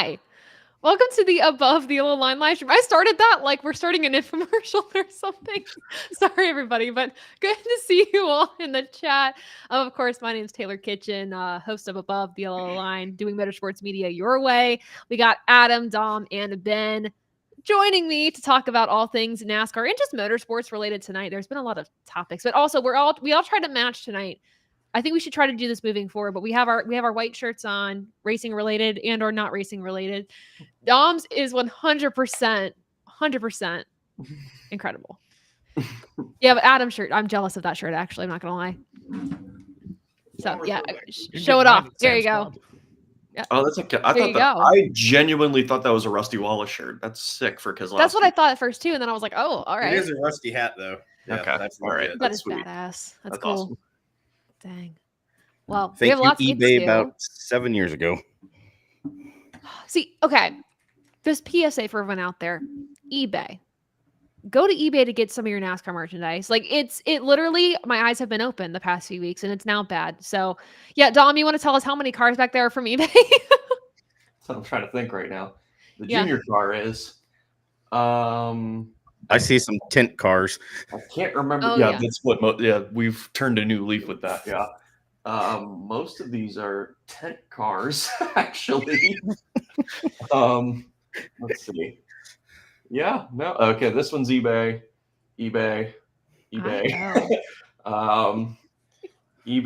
Hi. Welcome to the Above the Yellow Line live stream. I started that like we're starting an infomercial or something. Sorry, everybody, but good to see you all in the chat. Of course, my name is Taylor Kitchen, host of Above the Yellow Line, doing motorsports media your way. We got Adam, Dom, and Ben joining me to talk about all things NASCAR and just motorsports related tonight. There's been a lot of topics, but also we all tried to match tonight. I think we should try to do this moving forward, but we have our white shirts on, racing related and or not racing related. Dom's is 100% incredible. Yeah, but Adam's shirt, I'm jealous of that shirt, actually. I'm not going to lie. So, yeah, show it off. There you go. Yeah. Oh, that's okay. I genuinely thought that was a Rusty Wallace shirt. That's sick for Keselowski. That's what I thought at first, too. And then I was like, oh, all right. It is a Rusty hat, though. Yeah, okay. That's all right. That is sweet. Badass. That's cool. Awesome. Dang. Well, we have lots of eBay about 7 years ago. See, okay. This PSA for everyone out there, eBay. Go to eBay to get some of your NASCAR merchandise. Like it literally, my eyes have been open the past few weeks and it's now bad. So yeah, Dom, you want to tell us how many cars back there are from eBay? So I'm trying to think right now. The junior car is, I see some tint cars. I can't remember. Oh, yeah, that's what. We've turned a new leaf with that. Yeah. Most of these are tent cars, actually. Let's see. Yeah, no. Okay, this one's eBay. eBay. eBay. You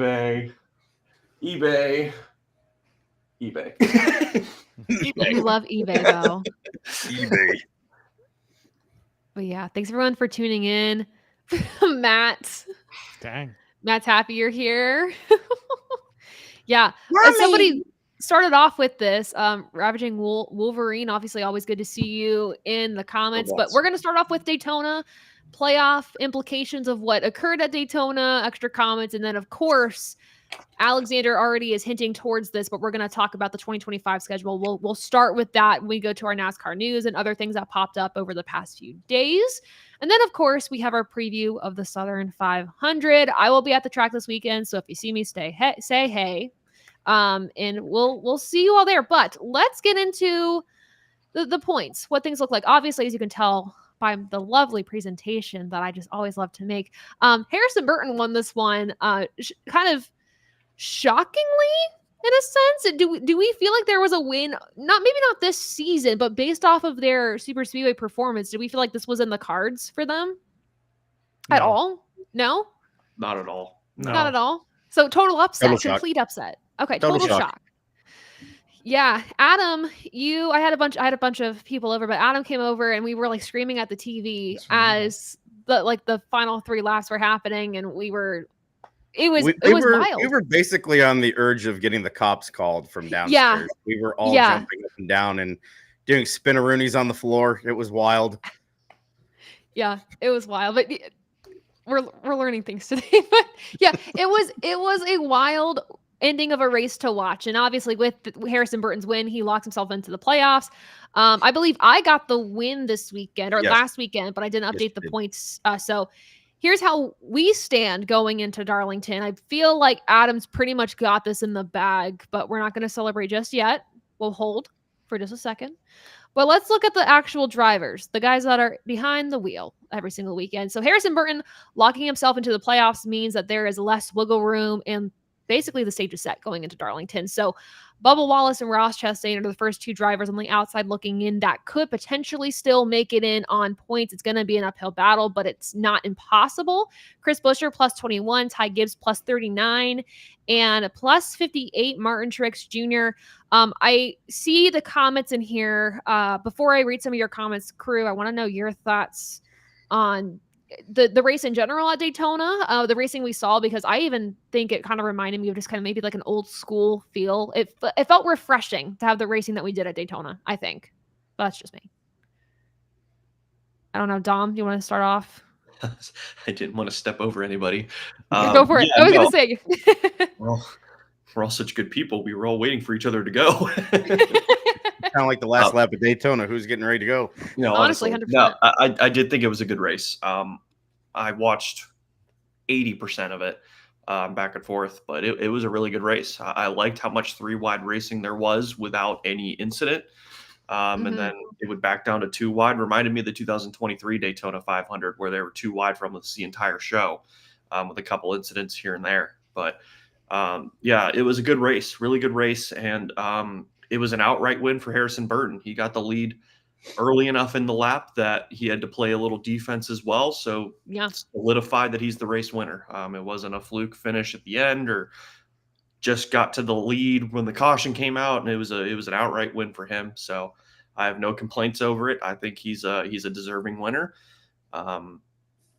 love eBay, though. eBay. But yeah, thanks everyone for tuning in. Matt. Dang. Matt's happy you're here. Yeah. Somebody started off with this, Ravaging Wolverine. Obviously, always good to see you in the comments. But we're going to start off with Daytona, playoff implications of what occurred at Daytona, extra comments, and then, of course, Alexander already is hinting towards this, but we're going to talk about the 2025 schedule. We'll start with that when we go to our NASCAR news and other things that popped up over the past few days. And then, of course, we have our preview of the Southern 500. I will be at the track this weekend, so if you see me, say hey. And we'll see you all there. But let's get into the points, what things look like. Obviously, as you can tell by the lovely presentation that I just always love to make, Harrison Burton won this one kind of shockingly, in a sense. Do we feel like there was a win? Maybe not this season, but based off of their Super Speedway performance, do we feel like this was in the cards for them at all? No, not at all. No. Not at all. So total upset, complete upset. Okay, total shock. Yeah, Adam, I had a bunch of people over, but Adam came over and we were like screaming at the TV as the final 3 laps were happening, and it was wild. We were basically on the urge of getting the cops called from downstairs. Yeah. We were all jumping up and down and doing spinaroonies on the floor. It was wild. Yeah, it was wild, but we're learning things today. But yeah, it was a wild ending of a race to watch. And obviously with Harrison Burton's win, he locks himself into the playoffs. I believe I got the win this weekend or last weekend, but I didn't update the points. So here's how we stand going into Darlington. I feel like Adam's pretty much got this in the bag, but we're not going to celebrate just yet. We'll hold for just a second. But let's look at the actual drivers, the guys that are behind the wheel every single weekend. So Harrison Burton locking himself into the playoffs means that there is less wiggle room, and basically the stage is set going into Darlington. So Bubba Wallace and Ross Chastain are the first 2 drivers on the outside looking in that could potentially still make it in on points. It's going to be an uphill battle, but it's not impossible. Chris Buescher plus 21, Ty Gibbs plus 39, and plus 58, Martin Truex Jr. I see the comments in here. Before I read some of your comments, crew, I want to know your thoughts on the race in general at Daytona, the racing we saw, because I even think it kind of reminded me of just kind of maybe like an old school feel. It felt refreshing to have the racing that we did at Daytona, I think. But that's just me. I don't know. Dom, do you want to start off? I didn't want to step over anybody. Go for it. I was going to say. Well, we're all such good people. We were all waiting for each other to go. Kind of like the last lap of Daytona. Who's getting ready to go? Honestly, 100%. No, I did think it was a good race. I watched 80% of it. back and forth. But it was a really good race. I liked how much 3-wide racing there was without any incident. And then it would back down to 2-wide. Reminded me of the 2023 Daytona 500 where they were 2-wide for almost the entire show, with a couple incidents here and there. But yeah, it was a good race, really good race. And it was an outright win for Harrison Burton. He got the lead early enough in the lap that he had to play a little defense as well. So solidified that he's the race winner. It wasn't a fluke finish at the end or just got to the lead when the caution came out, and it was an outright win for him. So I have no complaints over it. I think he's a deserving winner.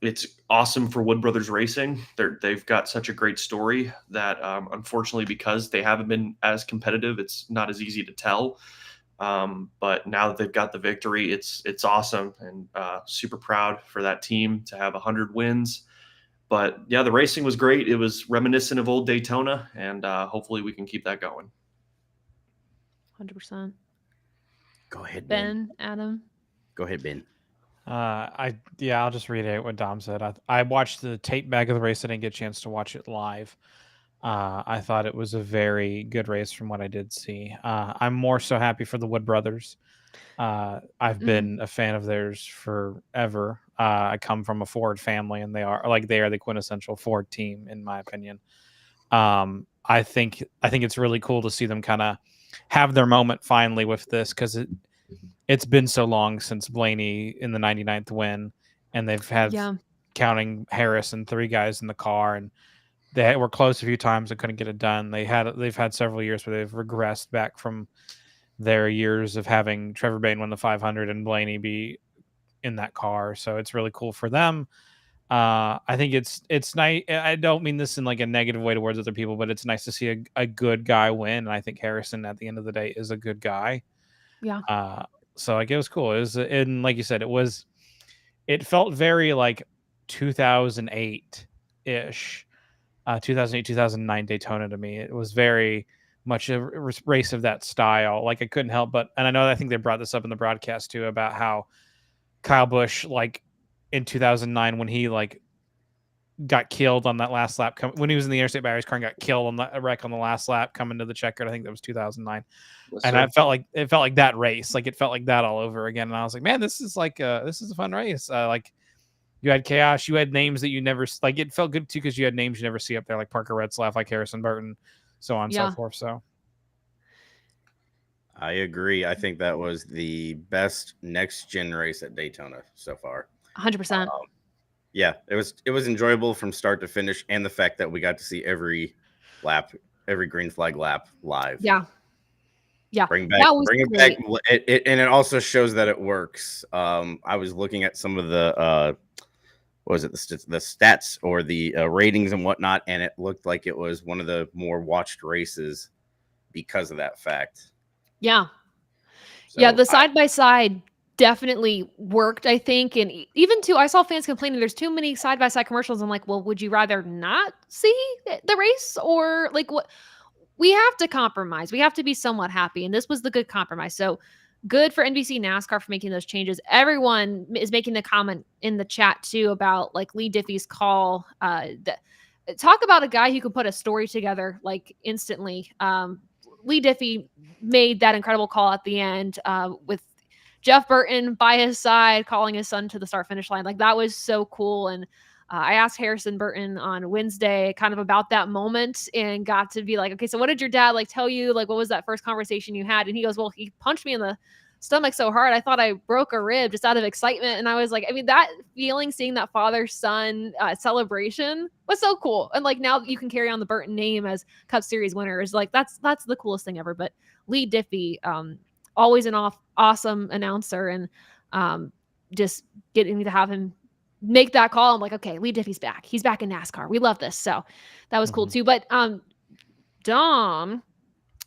It's awesome for Wood Brothers Racing. They've got such a great story that unfortunately, because they haven't been as competitive, it's not as easy to tell. But now that they've got the victory, it's awesome, and super proud for that team to have 100 wins. But yeah, the racing was great. It was reminiscent of old Daytona, and hopefully we can keep that going. 100%. Go ahead, Ben. Adam. Go ahead, Ben. I'll just reiterate what Dom said. I watched the tape back of the race. I didn't get a chance to watch it live. I thought it was a very good race from what I did see. I'm more so happy for the Wood Brothers. I've been a fan of theirs forever. I come from a Ford family, and they are the quintessential Ford team, in my opinion. I think it's really cool to see them kind of have their moment finally with this, because it's been so long since Blaney in the 99th win, and they've had, counting Harris, and 3 guys in the car, and they were close a few times and couldn't get it done. They've had several years where they've regressed back from their years of having Trevor Bayne win the 500 and Blaney be in that car. So it's really cool for them. I think it's nice. I don't mean this in like a negative way towards other people, but it's nice to see a good guy win. And I think Harrison at the end of the day is a good guy. Yeah. So like, it was cool. It was, and like you said, it felt very like 2008 ish, 2008, 2009 Daytona to me. It was very much a race of that style. Like, I couldn't help but, and I think they brought this up in the broadcast too, about how Kyle Busch, like in 2009, when he like got killed on that last lap, when he was in the Interstate Batteries car and got killed on the wreck on the last lap coming to the checkered. I think that was 2009. And I felt like that race, like it felt like that all over again. And I was like, man, this is a fun race. Like, you had chaos, you had names that you never, like, it felt good too, because you had names you never see up there, like Parker Retzlaff, like Harrison Burton, so on and so forth. So I agree. I think that was the best next gen race at Daytona so far. 100%. Yeah, it was enjoyable from start to finish, and the fact that we got to see every green flag lap live. Yeah. Bring it back. And it also shows that it works. I was looking at some of the the stats or the ratings and whatnot, and it looked like it was one of the more watched races because of that fact. Yeah. So the side-by-side definitely worked, I think. And even too, I saw fans complaining there's too many side-by-side commercials. I'm like, well, would you rather not see the race, or like what? We have to compromise. We have to be somewhat happy. And this was the good compromise. So good for NBC NASCAR for making those changes. Everyone is making the comment in the chat too about like Lee Diffie's call. Talk about a guy who could put a story together like instantly. Lee Diffie made that incredible call at the end with Jeff Burton by his side, calling his son to the start finish line. Like, that was so cool. And I asked Harrison Burton on Wednesday kind of about that moment, and got to be like, okay, so what did your dad like tell you? Like, what was that first conversation you had? And he goes, well, he punched me in the stomach so hard, I thought I broke a rib just out of excitement. And I was like, I mean, that feeling, seeing that father-son celebration was so cool. And like, now you can carry on the Burton name as Cup Series winners. Like, that's the coolest thing ever. But Lee Diffie, always an awesome announcer, and just getting to have him make that call. I'm like, okay, Lee Diffie's back. He's back in NASCAR. We love this. So that was cool too. But Dom,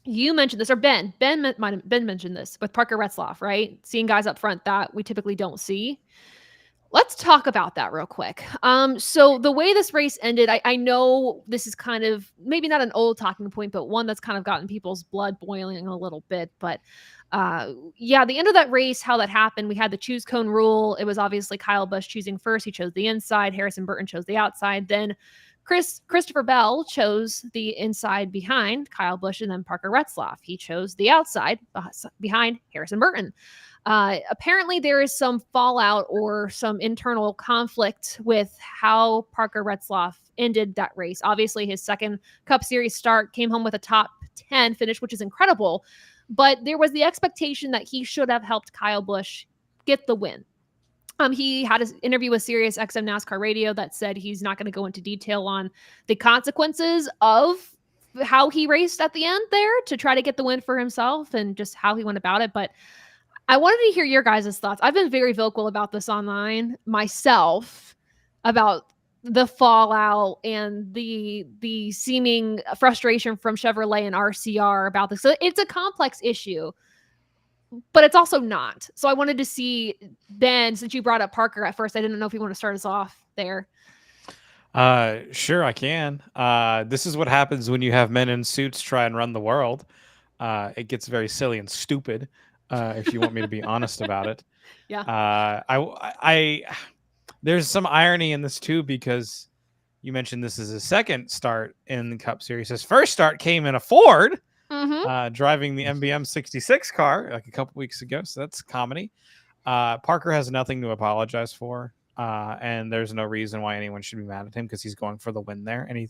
you mentioned this, or Ben mentioned this with Parker Retzlaff, right? Seeing guys up front that we typically don't see. Let's talk about that real quick. So the way this race ended, I know this is kind of maybe not an old talking point, but one that's kind of gotten people's blood boiling a little bit. But the end of that race, how that happened, we had the choose cone rule. It was obviously Kyle Busch choosing first. He chose the inside. Harrison Burton chose the outside. Then Christopher Bell chose the inside behind Kyle Busch and then Parker Retzlaff. He chose the outside behind Harrison Burton. Apparently, there is some fallout or some internal conflict with how Parker Retzlaff ended that race. Obviously, his second Cup Series start came home with a top 10 finish, which is incredible. But there was the expectation that he should have helped Kyle Busch get the win. He had an interview with Sirius XM NASCAR Radio that said he's not going to go into detail on the consequences of how he raced at the end there to try to get the win for himself and just how he went about it. But I wanted to hear your guys' thoughts. I've been very vocal about this online myself, about the fallout and the seeming frustration from Chevrolet and RCR about this. So it's a complex issue, but it's also not. So I wanted to see, Ben, since you brought up Parker at first, I didn't know if you want to start us off there. Sure, I can. This is what happens when you have men in suits try and run the world. It gets very silly and stupid, if you want me to be honest about it. Yeah. I there's some irony in this too, because you mentioned this is his second start in the Cup Series. His first start came in a Ford, driving the MBM 66 car like a couple weeks ago. So that's comedy. Parker has nothing to apologize for. And there's no reason why anyone should be mad at him, because he's going for the win there. And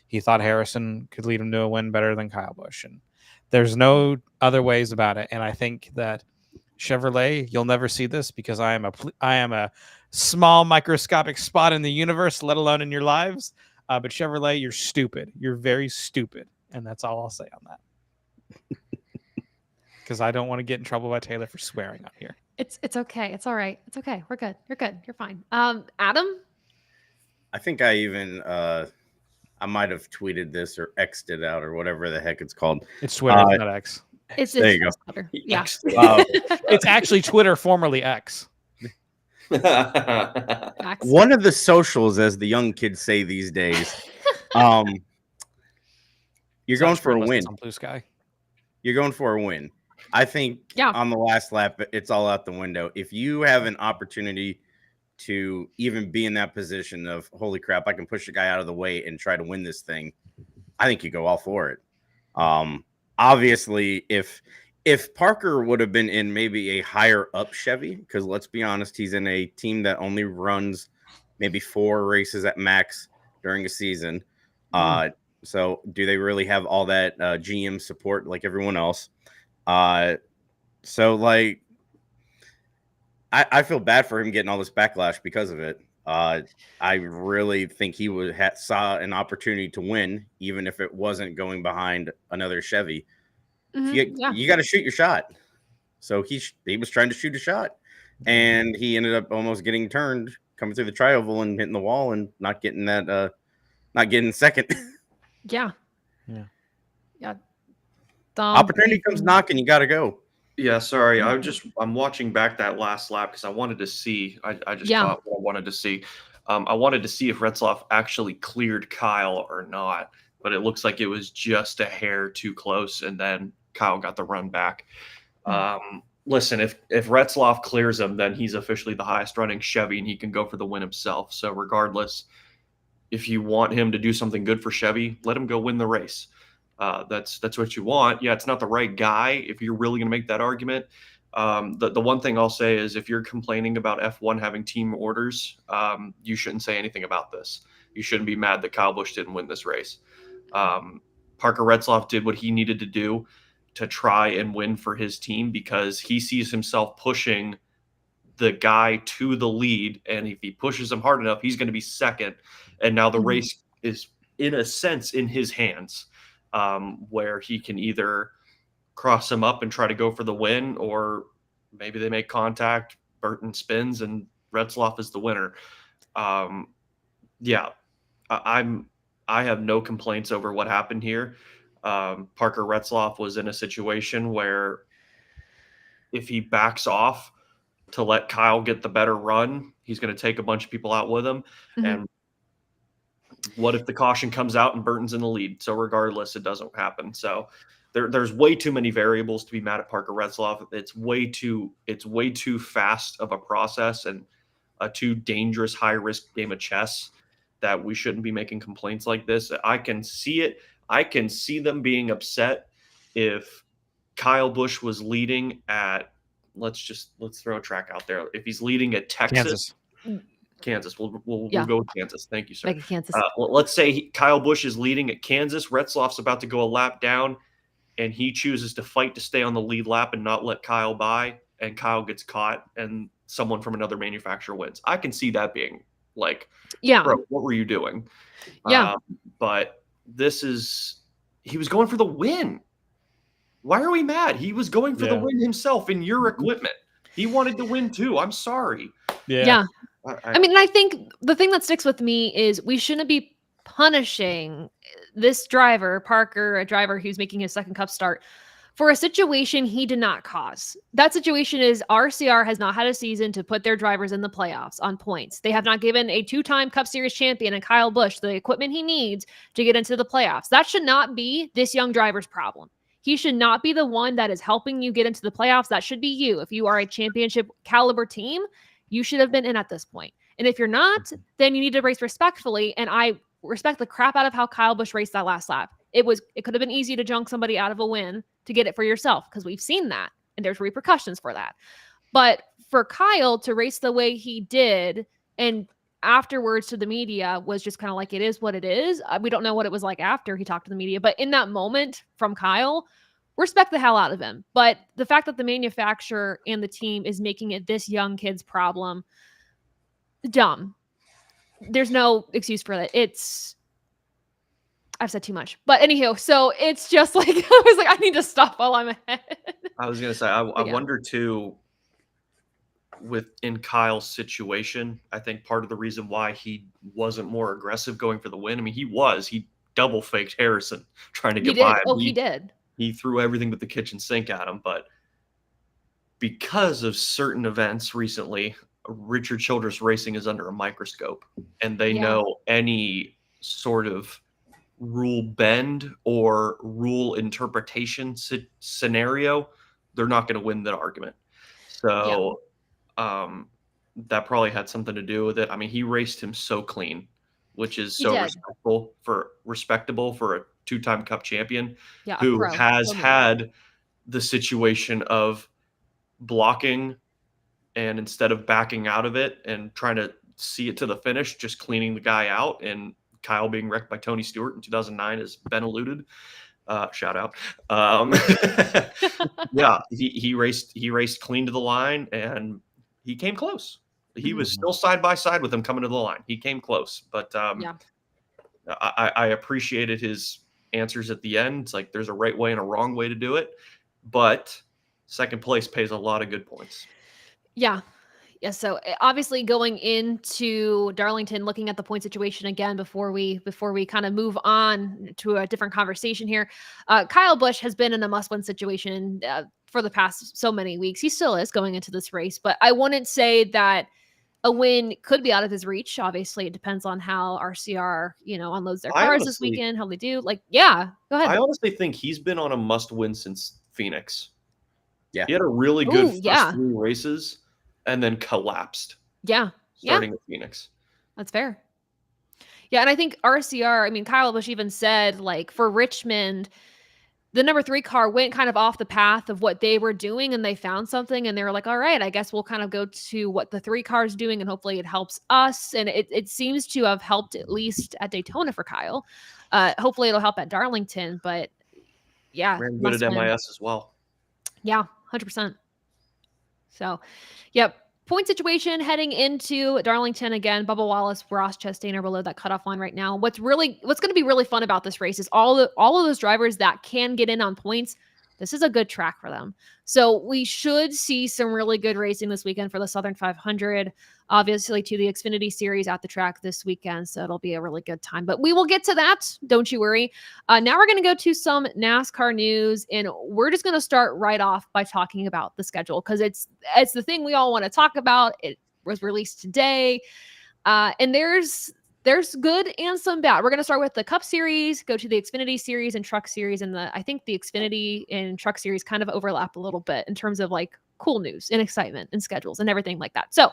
he thought Harrison could lead him to a win better than Kyle Busch. And there's no other ways about it. And I think that Chevrolet, you'll never see this because I am a small microscopic spot in the universe, let alone in your lives. But Chevrolet, you're stupid. You're very stupid. And that's all I'll say on that. Because I don't want to get in trouble by Taylor for swearing on here. It's okay. It's all right. It's okay. We're good. You're good. You're fine. Adam? I think I even I might have tweeted this or X'd it out or whatever the heck it's called. It's Twitter, it's not X. There you go. Twitter. Yeah. It's actually Twitter, formerly X. One of the socials, as the young kids say these days. You're going for a win. Blue Sky. You're going for a win. I think on the last lap, it's all out the window. If you have an opportunity to even be in that position of, holy crap, I can push the guy out of the way and try to win this thing, I think you go all for it. Obviously, if Parker would have been in maybe a higher up Chevy, because let's be honest, he's in a team that only runs maybe 4 races at max during a season. So do they really have all that GM support like everyone else? So like, I feel bad for him getting all this backlash because of it. I really think he would saw an opportunity to win, even if it wasn't going behind another Chevy. You got to shoot your shot. So he was trying to shoot a shot, and he ended up almost getting turned, coming through the tri-oval and hitting the wall and not getting that, not getting second. Yeah. Opportunity comes knocking, you got to go. Yeah, sorry. I'm watching back that last lap because I wanted to see. I just thought what I wanted to see. I wanted to see if Retzlaff actually cleared Kyle or not, but it looks like it was just a hair too close, and then Kyle got the run back. Listen, if Retzlaff clears him, then he's officially the highest running Chevy, and he can go for the win himself. So regardless, if you want him to do something good for Chevy, let him go win the race. That's what you want. Yeah, it's not the right guy if you're really going to make that argument. The one thing I'll say is if you're complaining about F1 having team orders, you shouldn't say anything about this. You shouldn't be mad that Kyle Busch didn't win this race. Parker Retzlaff did what he needed to do to try and win for his team because he sees himself pushing the guy to the lead. And if he pushes him hard enough, he's going to be second. And now the race is, in a sense, in his hands. Where he can either cross him up and try to go for the win, or maybe they make contact, Burton spins, and Retzlaff is the winner. I have no complaints over what happened here. Parker Retzlaff was in a situation where if he backs off to let Kyle get the better run, he's going to take a bunch of people out with him. And what if the caution comes out and Burton's in the lead? So regardless, it doesn't happen. So there's way too many variables to be mad at Parker Retzlaff. It's way too fast of a process and a too dangerous high risk game of chess that we shouldn't be making complaints like this. I can see it. I can see them being upset if Kyle Busch was leading at, let's throw a track out there. If he's leading at Kansas, we'll go with Kansas. Thank you, sir. Kansas. Let's say Kyle Busch is leading at Kansas. Retzloff's about to go a lap down, and he chooses to fight to stay on the lead lap and not let Kyle by, and Kyle gets caught, and someone from another manufacturer wins. I can see that being like, bro, what were you doing? Yeah. But he was going for the win. Why are we mad? He was going for the win himself in your equipment. He wanted to win too. I'm sorry. Yeah. I mean, I think the thing that sticks with me is we shouldn't be punishing this driver, Parker, a driver who's making his second Cup start, for a situation he did not cause. That situation is RCR has not had a season to put their drivers in the playoffs on points. They have not given a 2-time Cup Series champion and Kyle Busch the equipment he needs to get into the playoffs. That should not be this young driver's problem. He should not be the one that is helping you get into the playoffs. That should be you. If you are a championship caliber team, you should have been in at this point. And if you're not, then you need to race respectfully. And I respect the crap out of how Kyle Busch raced that last lap. It could have been easy to junk somebody out of a win to get it for yourself, because we've seen that and there's repercussions for that. But for Kyle to race the way he did, and afterwards to the media was just kind of like, it is what it is. We don't know what it was like after he talked to the media, but in that moment from Kyle, respect the hell out of him. But the fact that the manufacturer and the team is making it this young kid's problem, dumb. There's no excuse for that. I've said too much, but anyhow, so it's just like, I was like, I need to stop while I'm ahead. I was going to say, I wonder too, in Kyle's situation, I think part of the reason why he wasn't more aggressive going for the win. I mean, he double faked Harrison trying to get by him. Oh, he did. He threw everything but the kitchen sink at him. But because of certain events recently, Richard Childress Racing is under a microscope, and they know any sort of rule bend or rule interpretation scenario, they're not going to win that argument. So that probably had something to do with it. I mean, he raced him so clean, which is so respectable for a 2-time Cup champion who has had the situation of blocking, and instead of backing out of it and trying to see it to the finish, just cleaning the guy out. And Kyle being wrecked by Tony Stewart in 2009 has been alluded. Shout out. He raced clean to the line, and he came close. He was still side by side with him coming to the line. He came close, but I appreciated his answers at the end. It's like there's a right way and a wrong way to do it, but second place pays a lot of good points. Yeah. So obviously going into Darlington, looking at the point situation again before we kind of move on to a different conversation here, Kyle Busch has been in a must-win situation for the past so many weeks. He still is going into this race, but I wouldn't say that a win could be out of his reach. Obviously, it depends on how RCR, unloads their cars this weekend, how they do. Go ahead. I honestly think he's been on a must-win since Phoenix. Yeah, he had a really good first 3 races, and then collapsed. Starting at Phoenix. That's fair. Yeah, and I think RCR, I mean, Kyle Busch even said, for Richmond, the number 3 car went kind of off the path of what they were doing, and they found something, and they were like, all right, I guess we'll kind of go to what the 3 car is doing, and hopefully it helps us. And it seems to have helped at least at Daytona for Kyle. Hopefully it'll help at Darlington, but ran good at MIS as well. Yeah, 100%. So, point situation heading into Darlington again. Bubba Wallace, Ross Chastain are below that cutoff line right now. What's going to be really fun about this race is all of those drivers that can get in on points. This is a good track for them. So we should see some really good racing this weekend for the Southern 500, obviously to the Xfinity Series at the track this weekend. So it'll be a really good time, but we will get to that. Don't you worry. Now we're going to go to some NASCAR news, and we're just going to start right off by talking about the schedule, because it's the thing we all want to talk about. It was released today. And there's good and some bad. We're going to start with the Cup Series, go to the Xfinity Series and Truck Series. And I think the Xfinity and Truck Series kind of overlap a little bit in terms of cool news and excitement and schedules and everything like that. So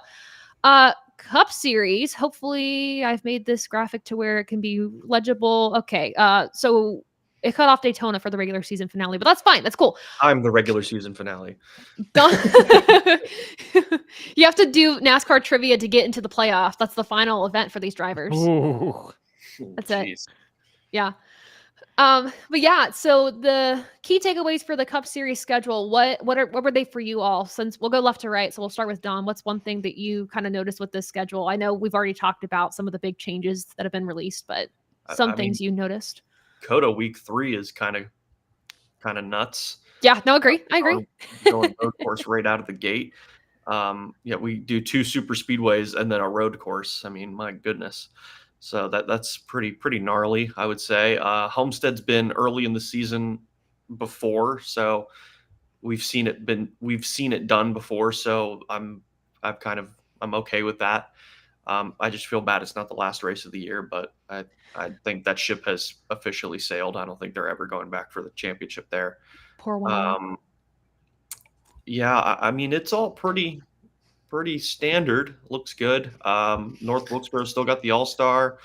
Cup Series. Hopefully, I've made this graphic to where it can be legible. Okay, so it cut off Daytona for the regular season finale, but that's fine. That's cool. I'm the regular season finale. You have to do NASCAR trivia to get into the playoffs. That's the final event for these drivers. Ooh. That's it. Yeah. But yeah, so the key takeaways for the Cup Series schedule, what were they for you all? Since we'll go left to right, so we'll start with Dom. What's one thing that you kind of noticed with this schedule? I know we've already talked about some of the big changes that have been released, but some things you noticed. COTA week 3 is kind of nuts. Yeah, no, agree. I agree. Going road course right out of the gate. Yeah, we do 2 super speedways and then a road course. I mean, my goodness. So that's pretty gnarly, I would say. Homestead's been early in the season before, so we've seen it done before. So I'm okay with that. I just feel bad it's not the last race of the year, but I think that ship has officially sailed. I don't think they're ever going back for the championship there. Poor one. Yeah, I mean, it's all pretty standard. Looks good. North Wilkesboro still got the All-Star.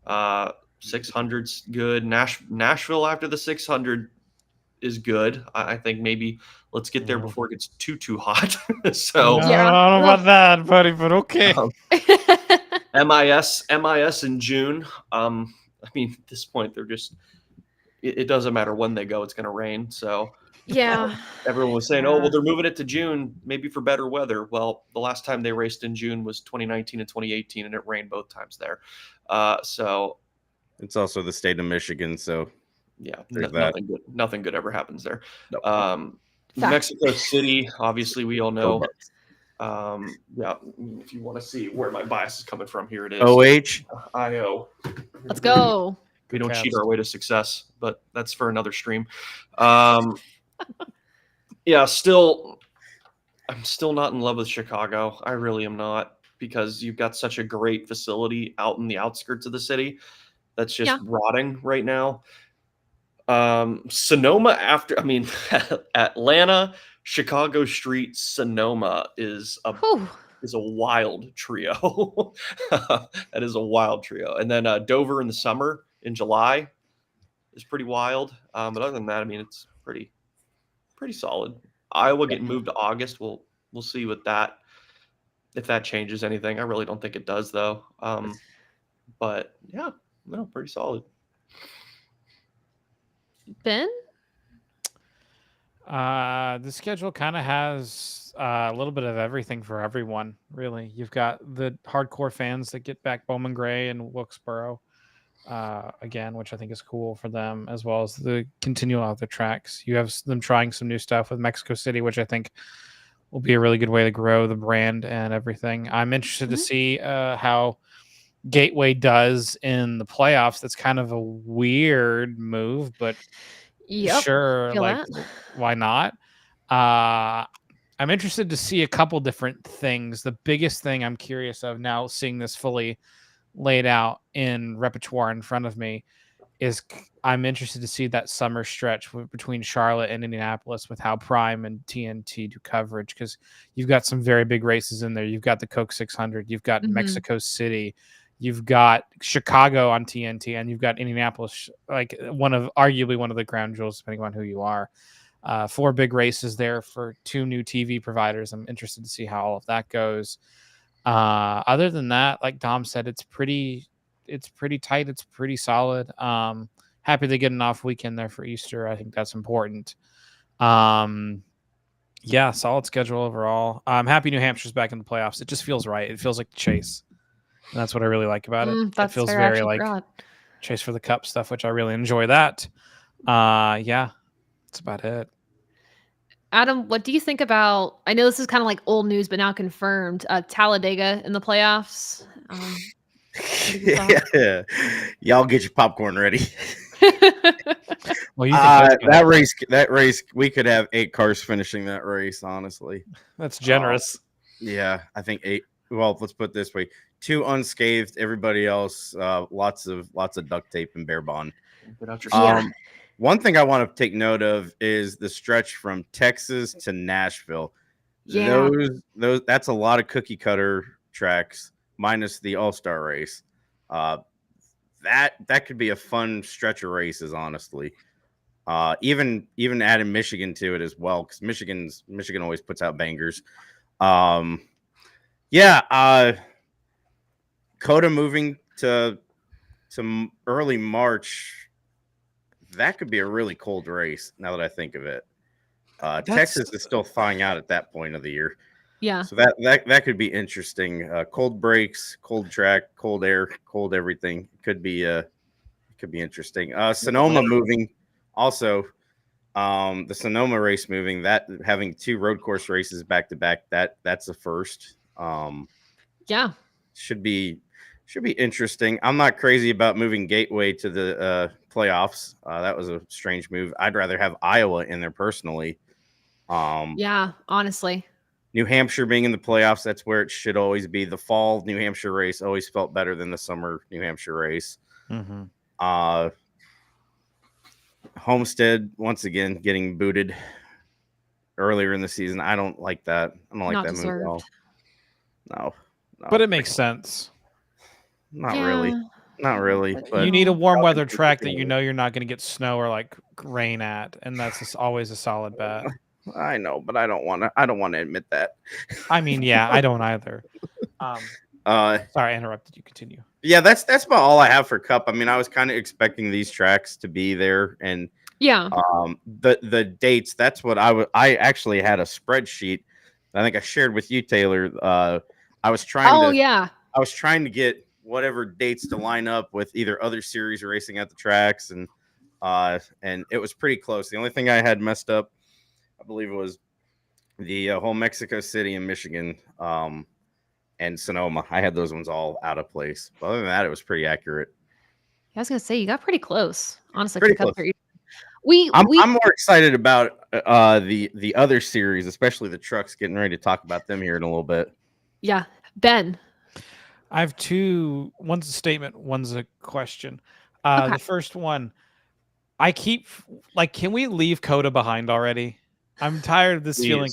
600's good. Nashville after the 600 is good. I think maybe let's get there before it gets too hot. So I don't know about that, buddy, but okay. MIS in June. I mean, at this point, they're just. It doesn't matter when they go; it's going to rain. So. Yeah. Everyone was saying, oh, well, they're moving it to June, maybe for better weather. Well, the last time they raced in June was 2019 and 2018, and it rained both times there. So it's also the state of Michigan. So yeah, nothing good ever happens there. Nope. Mexico City, obviously, we all know. Yeah, if you want to see where my bias is coming from, here it is. IO. Let's go. We don't cheat our way to success, but that's for another stream. Yeah, I'm still not in love with Chicago. I really am not, because you've got such a great facility out in the outskirts of the city that's just rotting right now. Sonoma Atlanta, Chicago Street, Sonoma is a wild trio. That is a wild trio. And then Dover in the summer in July is pretty wild. But other than that, I mean, it's pretty solid. Iowa getting moved to August. We'll see with that, if that changes anything. I really don't think it does, though. But yeah, no, pretty solid. Ben? The schedule kind of has a little bit of everything for everyone, really. You've got the hardcore fans that get back Bowman Gray and Wilkesboro again, which I think is cool for them, as well as the continual other tracks. You have them trying some new stuff with Mexico City, which I think will be a really good way to grow the brand and everything. I'm interested to see how Gateway does in the playoffs. That's kind of a weird move, but sure, like why not? I'm interested to see a couple different things. The biggest thing I'm curious of now, seeing this fully laid out in repertoire in front of me, is I'm interested to see that summer stretch between Charlotte and Indianapolis with how Prime and TNT do coverage, because you've got some very big races in there. You've got the Coke 600, you've got Mexico City, you've got Chicago on TNT, and you've got Indianapolis, like arguably one of the crown jewels, depending on who you are. 4 big races there for 2 new TV providers. I'm interested to see how all of that goes. Other than that, like Dom said, it's pretty tight. It's pretty solid. Happy to get an off weekend there for Easter. I think that's important. Solid schedule overall. I'm happy New Hampshire's back in the playoffs. It just feels right. It feels like the chase. And that's what I really like about it. It feels very like chase for the cup stuff, which I really enjoy that. That's about it. Adam, what do you think about, I know this is kind of like old news, but now confirmed, Talladega in the playoffs? Y'all get your popcorn ready. Well, that race, we could have 8 cars finishing that race, honestly. That's generous. Yeah, I think 8. Well, let's put it this way: 2 unscathed, everybody else lots of duct tape and bear bond. One thing I want to take note of is the stretch from Texas to Nashville. Those that's a lot of cookie cutter tracks. minus the All-Star race. That could be a fun stretch of races, honestly. Even adding Michigan to it as well, because Michigan always puts out bangers. Coda moving to early March, that could be a really cold race. Now that I think of it, Texas is still thawing out at that point of the year. Yeah. So that could be interesting. Cold breaks, cold track, cold air, cold everything. Could be interesting. Sonoma moving also. The Sonoma race moving, that having 2 road course races back to back, that's a first. Should be interesting. I'm not crazy about moving Gateway to the playoffs. That was a strange move. I'd rather have Iowa in there personally. Honestly. New Hampshire being in the playoffs, that's where it should always be. The fall New Hampshire race always felt better than the summer New Hampshire race. Mm-hmm. Homestead once again getting booted earlier in the season. I don't like that. I don't like Not that deserved. move at all. No. But it makes sense. Not really. But you need a warm weather track that you know you're not going to get snow or like rain at, and that's always a solid bet. I know, but I don't want to admit that. I mean, yeah, I don't either. Sorry, I interrupted you. Continue. Yeah, that's about all I have for Cup. I mean, I was kind of expecting these tracks to be there, and the dates. That's what I actually had a spreadsheet. I think I shared with you, Taylor. I was trying to get whatever dates to line up with either other series racing at the tracks, and it was pretty close. The only thing I had messed up, I believe, it was the whole Mexico City and Michigan. And Sonoma. I had those ones all out of place. But other than that, it was pretty accurate. I was gonna say you got pretty close, honestly. Pretty close. I'm more excited about the other series, especially the trucks. Getting ready to talk about them here in a little bit. Yeah, Ben. I have 2. One's a statement, one's a question. The first one, I keep can we leave Coda behind already? I'm tired of this feeling.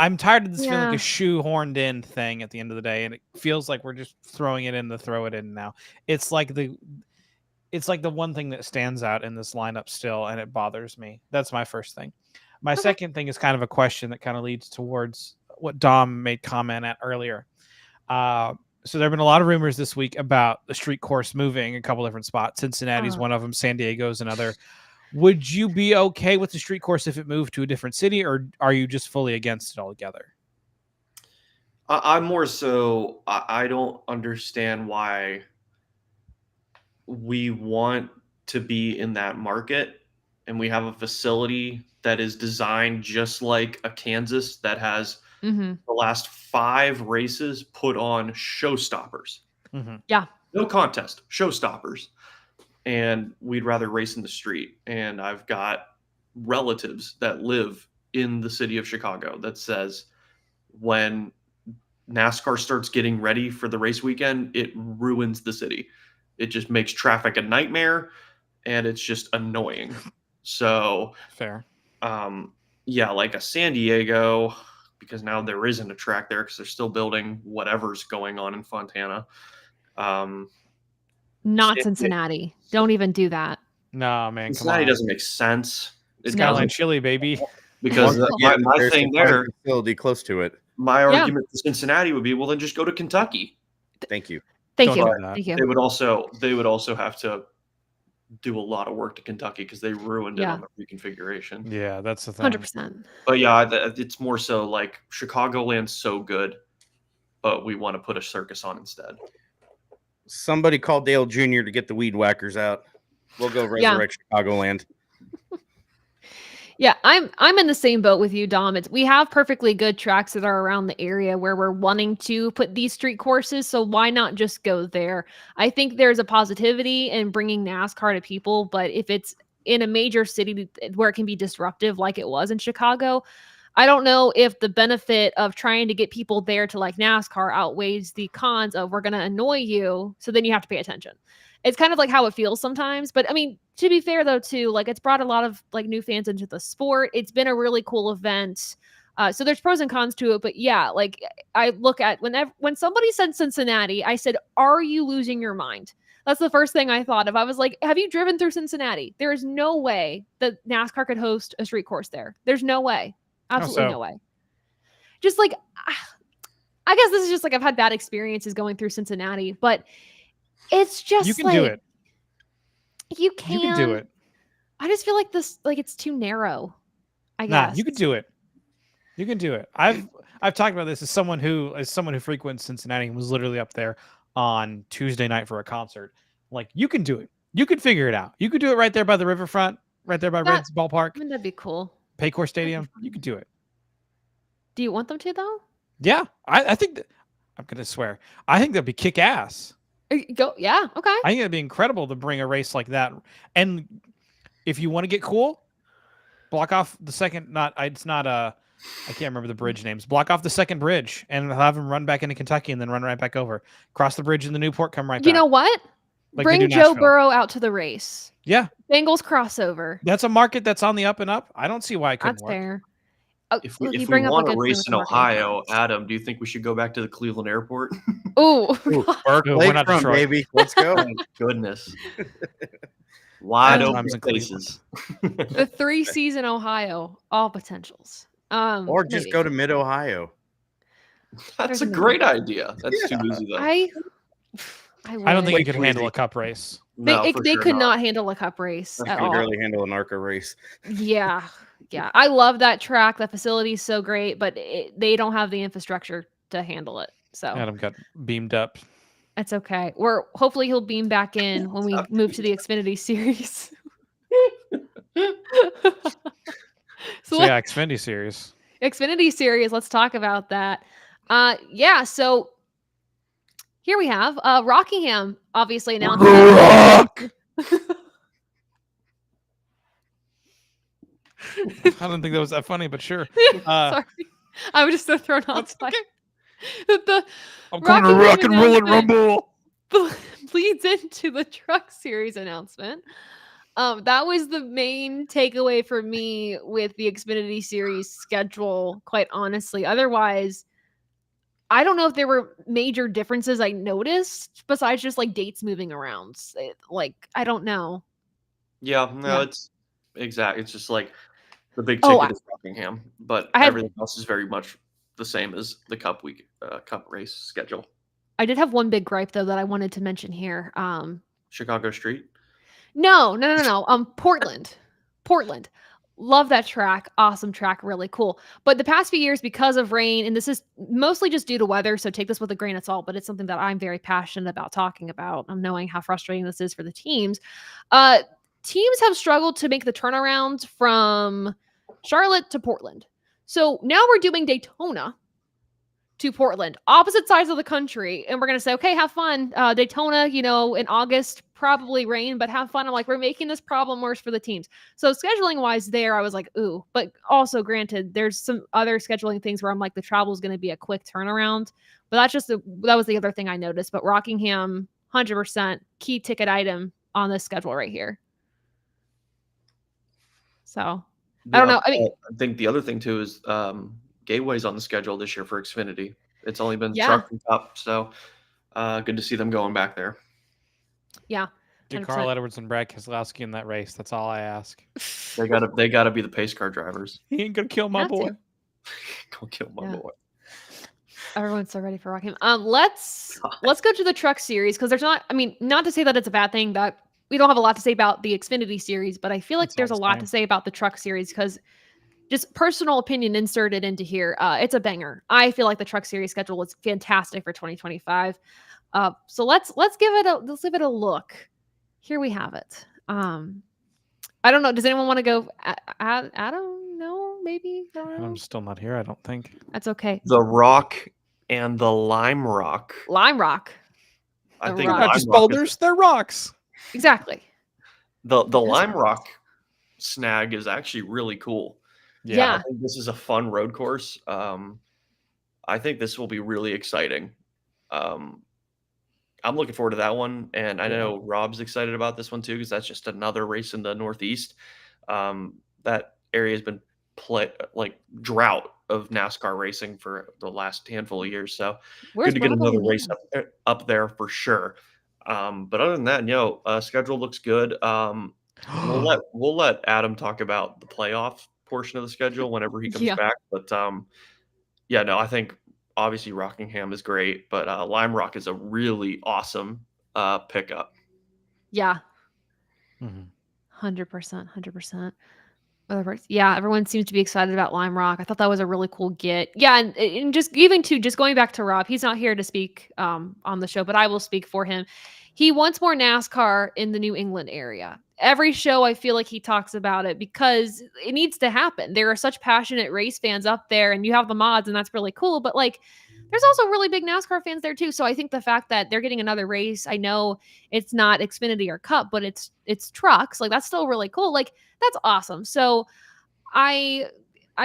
I'm tired of this feeling like a shoehorned in thing at the end of the day, and it feels like we're just throwing it in to throw it in now. It's like the one thing that stands out in this lineup still, and it bothers me. That's my first thing. My second thing is kind of a question that kind of leads towards what Dom made comment at earlier. So there have been a lot of rumors this week about the street course moving a couple different spots. Cincinnati's one of them. San Diego's another. Would you be okay with the street course if it moved to a different city, or are you just fully against it altogether? I'm more so, I don't understand why we want to be in that market, and we have a facility that is designed just like a Kansas that has the last 5 races put on showstoppers. Yeah. No contest, showstoppers. And we'd rather race in the street. And I've got relatives that live in the city of Chicago that says when NASCAR starts getting ready for the race weekend, it ruins the city. It just makes traffic a nightmare, and it's just annoying. So fair. Like a San Diego, because now there isn't a track there because they're still building whatever's going on in Fontana. Not Cincinnati. Don't even do that. No, man. Cincinnati doesn't make sense. Skyline Chili, baby. Because my thing there, facility close to it. My argument to Cincinnati would be, well, then just go to Kentucky. Thank you. Thank you. They would also have to do a lot of work to Kentucky because they ruined it on the reconfiguration. Yeah, that's the thing. 100%. But yeah, it's more so like Chicagoland's so good, but we want to put a circus on instead. Somebody call Dale Jr. to get the weed whackers out. We'll go resurrect Chicagoland. Yeah, I'm in the same boat with you, Dom. We have perfectly good tracks that are around the area where we're wanting to put these street courses, so why not just go there? I think there's a positivity in bringing NASCAR to people, but if it's in a major city where it can be disruptive like it was in Chicago, I don't know if the benefit of trying to get people there to like NASCAR outweighs the cons of we're going to annoy you, so then you have to pay attention. It's kind of like how it feels sometimes. But I mean, to be fair though, too, like it's brought a lot of like new fans into the sport. It's been a really cool event. So there's pros and cons to it, but yeah, like I look at when somebody said Cincinnati, I said, "Are you losing your mind?" That's the first thing I thought of. I was like, "Have you driven through Cincinnati? There is no way that NASCAR could host a street course there. There's no way, absolutely no way." Just like, I guess this is just like I've had bad experiences going through Cincinnati, but it's just you can like, do it. You can do it. I just feel like this, like it's too narrow. I guess you can do it. You can do it. I've talked about this as someone who frequents Cincinnati and was literally up there on Tuesday night for a concert. Like, you can do it. You could figure it out. You could do it right there by the riverfront, right there by Reds Ballpark. I mean, that'd be cool. Paycor Stadium. You could do it. Do you want them to though? Yeah, I think I'm gonna swear. I think that'd be kick ass. Go, yeah, okay. I think it'd be incredible to bring a race like that. And if you want to get cool, block off the second. It's not a. I can't remember the bridge names. Block off the second bridge and have them run back into Kentucky and then run right back over. Cross the bridge in the Newport, come right back. You know what? Like bring Joe Burrow out to the race. Yeah. Bengals crossover. That's a market that's on the up and up. I don't see why it couldn't work. That's fair. If we want to race in Ohio, Adam, do you think we should go back to the Cleveland airport? Ooh, we're not Detroit, baby. Let's go. Thank goodness. Wide open places. The 3-season Ohio, all potentials. Or just go to Mid Ohio. That's a great idea. That's too easy though. I don't think you could handle a cup race. They could not handle a cup race at all. Barely handle an ARCA race. Yeah. I love that track. The facility is so great, but they don't have the infrastructure to handle it. So Adam got beamed up. That's okay. Hopefully he'll beam back in when we move to the Xfinity series. So yeah, Xfinity series. Xfinity series. Let's talk about that. So here we have Rockingham obviously announced. I don't think that was that funny, but sure. Sorry, I was just so thrown off. Okay. I'm going to rock and roll and rumble. Leads into the truck series announcement. That was the main takeaway for me with the Xfinity series schedule, quite honestly. Otherwise, I don't know if there were major differences I noticed besides just like dates moving around. I don't know. Yeah, it's exact. It's just like the big ticket is Rockingham, but everything else is very much the same as the Cup race schedule. I did have one big gripe though that I wanted to mention here. Chicago Street? No. Portland. Love that track. Awesome track. Really cool. But the past few years, because of rain, and this is mostly just due to weather, so take this with a grain of salt, but it's something that I'm very passionate about talking about. I'm knowing how frustrating this is for the teams. Teams have struggled to make the turnaround from Charlotte to Portland. So now we're doing Daytona to Portland, opposite sides of the country. And we're going to say, okay, have fun. Daytona, in August, probably rain, but have fun. I'm like, we're making this problem worse for the teams. So scheduling wise there, I was like, ooh, but also granted, there's some other scheduling things where I'm like, the travel is going to be a quick turnaround, but that was the other thing I noticed. But Rockingham, 100% key ticket item on this schedule right here. So I don't know. I mean, I think the other thing too is Gateway's on the schedule this year for Xfinity. It's only been Truck and Cup, so good to see them going back there. Yeah. Get Carl Edwards and Brad Keselowski in that race. That's all I ask. They gotta be the pace car drivers. He ain't gonna kill my boy. Go kill my boy. Everyone's so ready for Rockingham. Let's go to the truck series because there's not to say that it's a bad thing that we don't have a lot to say about the Xfinity series, but I feel like there's a lot to say about the truck series because just personal opinion inserted into here. It's a banger. I feel like the truck series schedule was fantastic for 2025. So let's give it a look. Here we have it. I don't know. Does anyone want to go? Adam? No, maybe. I'm still not here. I don't think. That's okay. The Rock and the Lime Rock. Lime Rock. I think they're not just boulders. They're rocks. Exactly. The Lime Rock snag is actually really cool. Yeah. I think this is a fun road course. I think this will be really exciting. I'm looking forward to that one, and I know Rob's excited about this one too because that's just another race in the Northeast. That area has been drought of NASCAR racing for the last handful of years. So Where's good to get Bravo? another race up there for sure. But other than that, schedule looks good. We'll let Adam talk about the playoff portion of the schedule whenever he comes back. But I think obviously Rockingham is great, but Lime Rock is a really awesome pickup. Yeah. 100%. Yeah, everyone seems to be excited about Lime Rock. I thought that was a really cool get. Yeah, and just going back to Rob, he's not here to speak on the show, but I will speak for him. He wants more NASCAR in the New England area. Every show, I feel like he talks about it because it needs to happen. There are such passionate race fans up there, and you have the mods, and that's really cool. But like, there's also really big NASCAR fans there too. So I think the fact that they're getting another race, I know it's not Xfinity or Cup, but it's trucks. Like, that's still really cool. Like, that's awesome. So I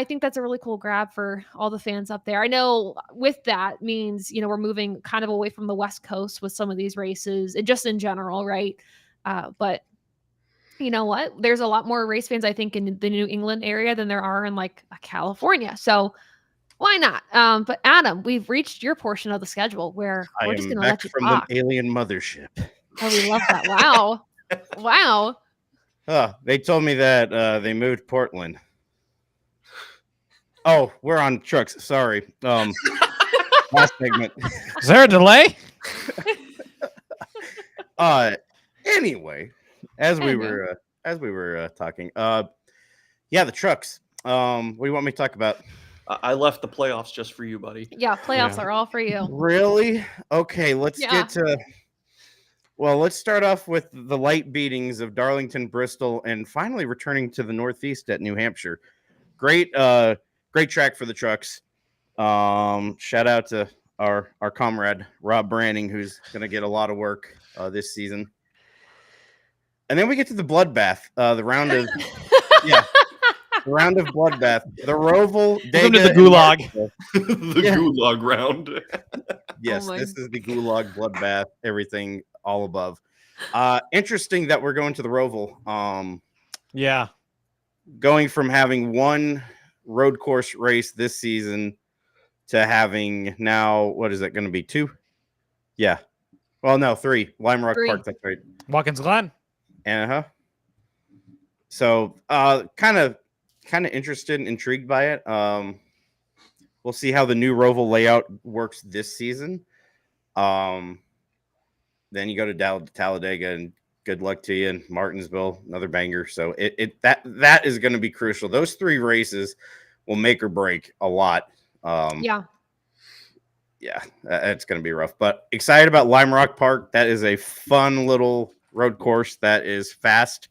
think that's a really cool grab for all the fans up there. I know with that means, we're moving kind of away from the West Coast with some of these races, and just in general, right? But you know what? There's a lot more race fans, I think, in the New England area than there are in like California. So why not? But Adam, we've reached your portion of the schedule where we're just going to let you from talk. the alien mothership. Oh, we love that. Wow. Wow. They told me that they moved Portland. Oh, we're on trucks. Sorry. Last segment. Is there a delay? Anyway, as we were talking, the trucks. What do you want me to talk about? I left the playoffs just for you, buddy. Yeah, playoffs are all for you. Really? Okay, let's get to. Well, let's start off with the light beatings of Darlington, Bristol, and finally returning to the Northeast at New Hampshire. Great track for the trucks. Shout out to our comrade Rob Branning, who's going to get a lot of work this season. And then we get to the bloodbath, the round of the round of bloodbath, the Roval. Welcome to the Gulag. Gulag round. Yes, this is the Gulag bloodbath. Everything all above. Interesting that we're going to the Roval. Going from having one road course race this season to having now, what is that going to be? 2? Yeah. Well, no, 3. Lime Rock Park. That's right. Watkins Glen. So, kind of interested and intrigued by it. We'll see how the new Roval layout works this season. Then you go to Talladega, and good luck to you. And Martinsville, another banger. So that is going to be crucial. Those 3 races will make or break a lot. It's going to be rough, but excited about Lime Rock Park. That is a fun little road course that is fast.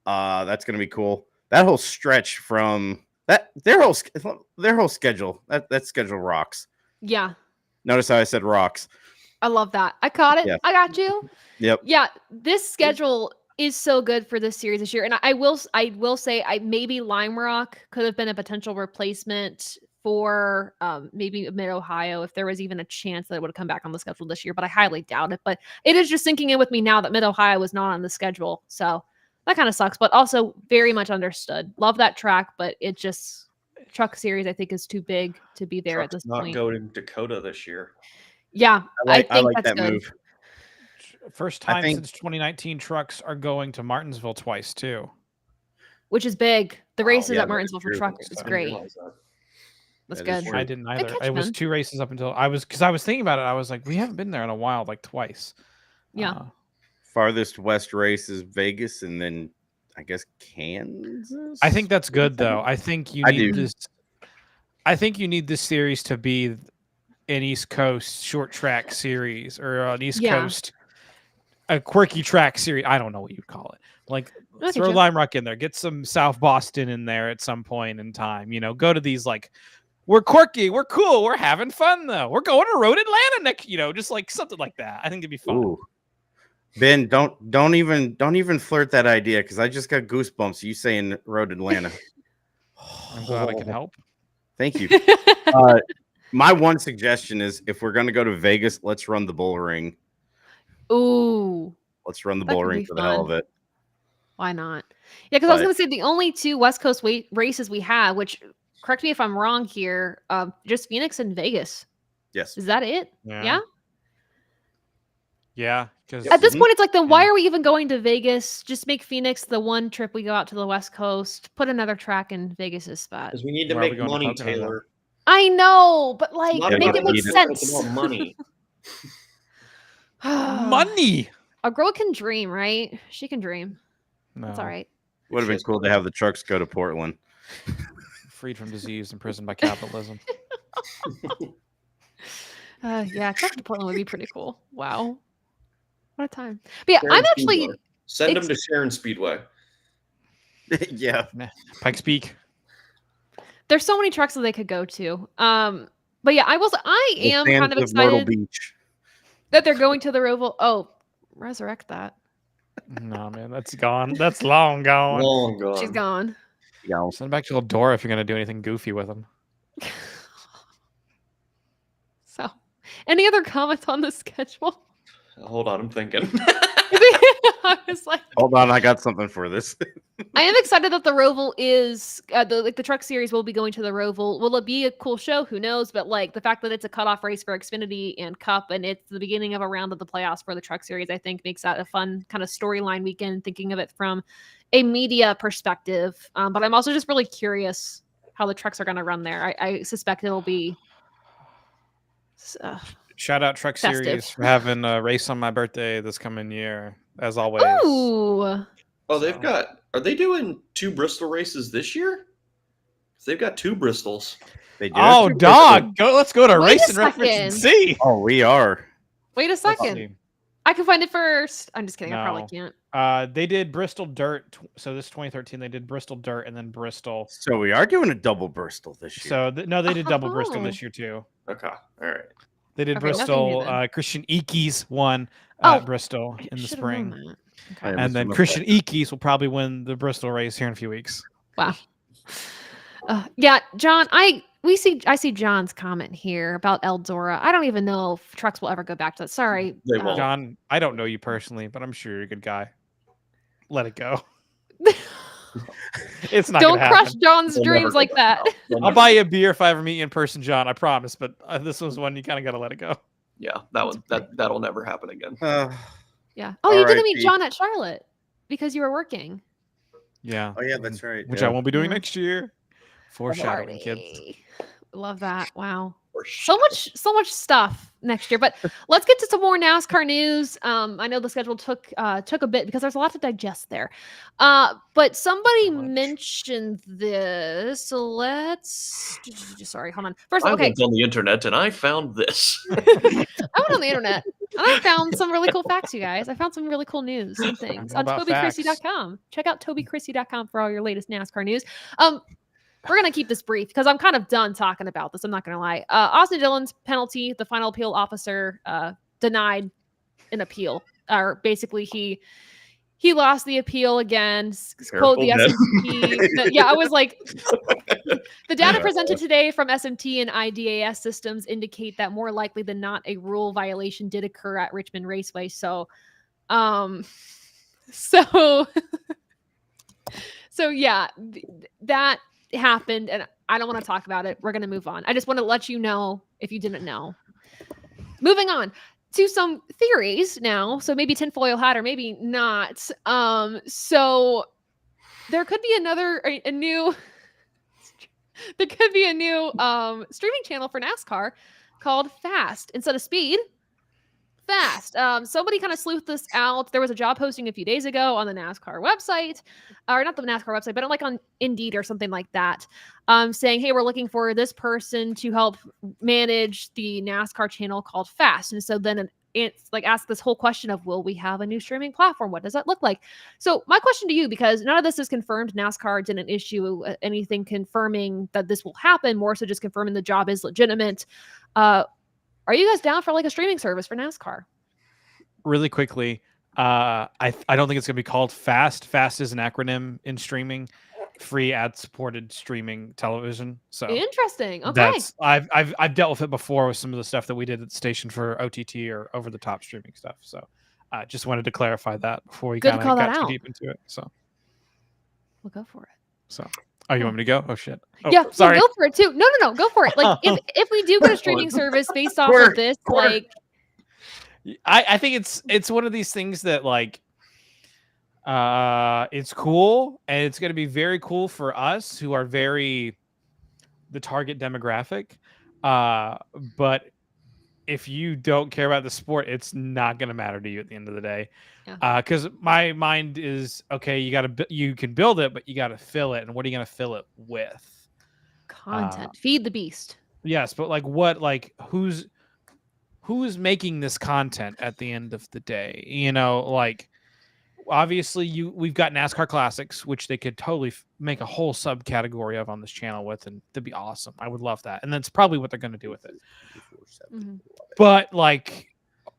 That's going to be cool. That whole stretch from their whole schedule, that schedule rocks. Yeah. Notice how I said rocks. I love that. I caught it. Yeah. I got you. Yep. Yeah. This schedule is so good for this series this year. And I will say maybe Lime Rock could have been a potential replacement for maybe Mid-Ohio if there was even a chance that it would have come back on the schedule this year, but I highly doubt it. But it is just sinking in with me now that Mid-Ohio was not on the schedule. So that kind of sucks, but also very much understood. Love that track, but it just truck series I think is too big to be there at this point. Not going to Dakota this year. Yeah, I think that's that good. move. First time since 2019 trucks are going to Martinsville twice too. Which is big. The races at Martinsville for truck is great. That's good. I didn't either. It was 2 races up until I was thinking about it. I was like, we haven't been there in a while, like twice. Yeah. Farthest west race is Vegas, and then I guess Kansas. I think that's good though. I think you need this. I think you need this series to be an East Coast short track series or an East Coast a quirky track series. I don't know what you'd call it. Like throw Lime Rock in there. Get some South Boston in there at some point in time. Go to these like. We're quirky, we're cool, we're having fun though. We're going to Road Atlanta next, just like something like that. I think it'd be fun. Ooh. Ben, don't even flirt that idea because I just got goosebumps. You saying Road Atlanta? I'm glad I can help. Thank you. My one suggestion is if we're going to go to Vegas, let's run the bull ring. Ooh, let's run the bull ring for the hell of it. Why not? Yeah, because I was going to say the only 2 West Coast races we have, which correct me if I'm wrong here. Just Phoenix and Vegas. Yes. Is that it? Yeah. Yeah. Because at this point, it's like, then why are we even going to Vegas? Just make Phoenix the one trip we go out to the West Coast. Put another track in Vegas's spot. Because we need to make money, Taylor. I know, but like, make it make sense. It's about money. Money. A girl can dream, right? She can dream. No. That's all right. Would have been cool to have the trucks go to Portland. Freed from disease, imprisoned by capitalism. Yeah, truck to Portland would be pretty cool. Wow. What a time. But yeah, I'm actually... Send them to Sharon Speedway. Yeah. Pikes Peak. There's so many trucks that they could go to. But yeah, I am kind of excited that they're going to the Roval. Oh, resurrect that. No, man, that's gone. That's long gone. Long gone. She's gone. Yeah. Send back to Eldora if you're going to do anything goofy with them. So, any other comments on the schedule? Hold on, I'm thinking. I was like, hold on, I got something for this. I am excited that the Roval is the truck series will be going to the Roval. Will it be a cool show? Who knows? But like the fact that it's a cutoff race for Xfinity and Cup, and it's the beginning of a round of the playoffs for the truck series, I think makes that a fun kind of storyline weekend. Thinking of it from a media perspective, but I'm also just really curious how the trucks are going to run there. I suspect it'll be. Shout out Truck festive. Series for having a race on my birthday this coming year, as always. Ooh. Oh, they've got. Are they doing 2 Bristol races this year? They've got 2 Bristols. They do. Oh, dog! Let's go to Race and Reference and see. Oh, we are. Wait a second. I can find it first. I'm just kidding. No. I probably can't. They did Bristol Dirt. So this 2013, they did Bristol Dirt and then Bristol. So we are doing a double Bristol this year. So no, they did double Bristol this year too. Okay, all right. They did Okay, Bristol. Christian Eakes won Bristol in the spring. Okay. And then Christian Eakes will probably win the Bristol race here in a few weeks. Wow. Yeah, John, I see John's comment here about Eldora. I don't even know if trucks will ever go back to that. Sorry. They won't. John, I don't know you personally, but I'm sure you're a good guy. Let it go. It's not. Don't crush John's dreams like that. I'll buy you a beer if I ever meet you in person, John. I promise. But this was one you kind of got to let it go. Yeah, that'll never happen again. Yeah. Oh, you didn't meet John at Charlotte because you were working. Yeah. Oh yeah, that's right. Which I won't be doing next year. Foreshadowing, kids. Love that. Wow. So much stuff next year. But let's get to some more NASCAR news. I know the schedule took a bit because there's a lot to digest there. But somebody mentioned this. So let's sorry, hold on. First, okay. I went on the internet and I found this. I went on the internet and I found some really cool facts, you guys. I found some really cool news and things on TobyChristie.com. Check out TobyChristie.com for all your latest NASCAR news. We're going to keep this brief because I'm kind of done talking about this. I'm not going to lie. Austin Dillon's penalty, the final appeal officer denied an appeal. Or basically he lost the appeal again. Quote the SMT. Yeah, I was like, the data presented today from SMT and IDAS systems indicate that more likely than not a rule violation did occur at Richmond Raceway. So yeah, that happened and I don't want to talk about it. We're going to move on. I just want to let you know if you didn't know. Moving on to some theories now. So maybe tinfoil hat or maybe not. So there could be a new streaming channel for NASCAR called Fast instead of Speed. Fast. Somebody kind of sleuthed this out. There was a job posting a few days ago on the NASCAR website, or not the NASCAR website, but like on Indeed or something like that, saying, hey, we're looking for this person to help manage the NASCAR channel called Fast. And so then it's like ask this whole question of, will we have a new streaming platform? What does that look like? So my question to you, because none of this is confirmed, NASCAR didn't issue anything confirming that this will happen, more so just confirming the job is legitimate. Are you guys down for like a streaming service for NASCAR? Really quickly, I don't think it's going to be called Fast. Fast is an acronym in streaming, free ad-supported streaming television. So interesting. Okay, I've dealt with it before with some of the stuff that we did at the station for OTT or over-the-top streaming stuff. So just wanted to clarify that before we kind of got too deep into it. So we'll go for it. So Oh, you want me to go? Oh shit. Oh, Yeah, sorry. go for it too. No, go for it. Like if we do get a streaming service based off of this, like I think it's one of these things that like it's cool, and it's going to be very cool for us who are very the target demographic. But if you don't care about the sport, it's not going to matter to you at the end of the day. Because my mind is okay. You can build it, but you got to fill it. And what are you going to fill it with? Content. Feed the beast. Yes, but like what? Like who's making this content at the end of the day? You know, like obviously we've got NASCAR Classics, which they could totally make a whole subcategory of on this channel with, and that'd be awesome. I would love that, and that's probably what they're going to do with it. But like,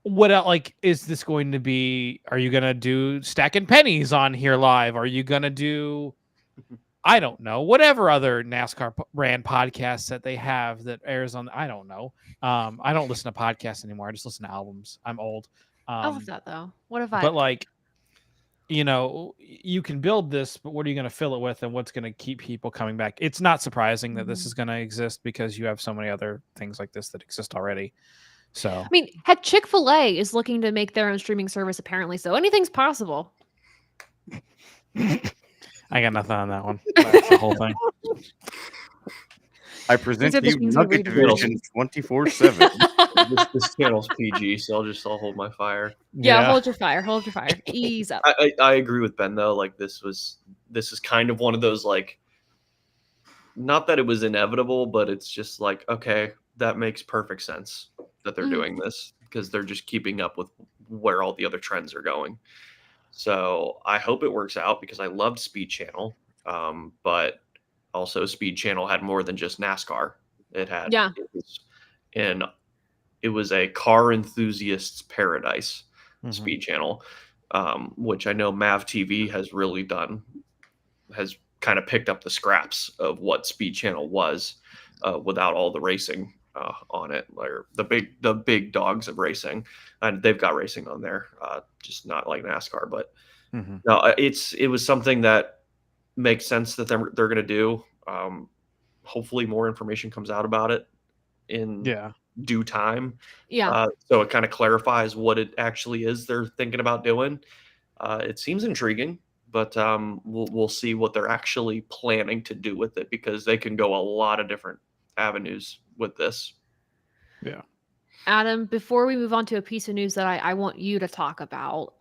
what else? Like, is this going to be? Are you going to do stacking pennies on here live? Are you going to do? I don't know. Whatever other NASCAR brand podcasts that they have that airs on, I don't know. I don't listen to podcasts anymore. I just listen to albums. I'm old. I love that though. What if I? But like, you know, you can build this, but what are you going to fill it with, and what's going to keep people coming back? It's not surprising that this is going to exist because you have so many other things like this that exist already. So, I mean, heck, Chick-fil-A is looking to make their own streaming service apparently, so anything's possible. I got nothing on that one. That's the whole thing. I present to you Nugget Division 24/7. This channel's PG, so I'll hold my fire. Yeah, hold your fire. Ease up. I agree with Ben though. Like this is kind of one of those like, not that it was inevitable, but it's just like, okay, that makes perfect sense that they're doing this because they're just keeping up with where all the other trends are going. So I hope it works out because I loved Speed Channel, but also Speed Channel had more than just NASCAR. It had it was a car enthusiast's paradise. Speed Channel, which I know Mav TV has kind of picked up the scraps of what Speed Channel was without all the racing on it, or the big dogs of racing, and they've got racing on there, just not like NASCAR. But no, it was something that makes sense that they're going to do. Hopefully, more information comes out about it in due time. So it kind of clarifies what it actually is they're thinking about doing. It seems intriguing, but we'll see what they're actually planning to do with it because they can go a lot of different avenues with this. Adam, before we move on to a piece of news that I want you to talk about,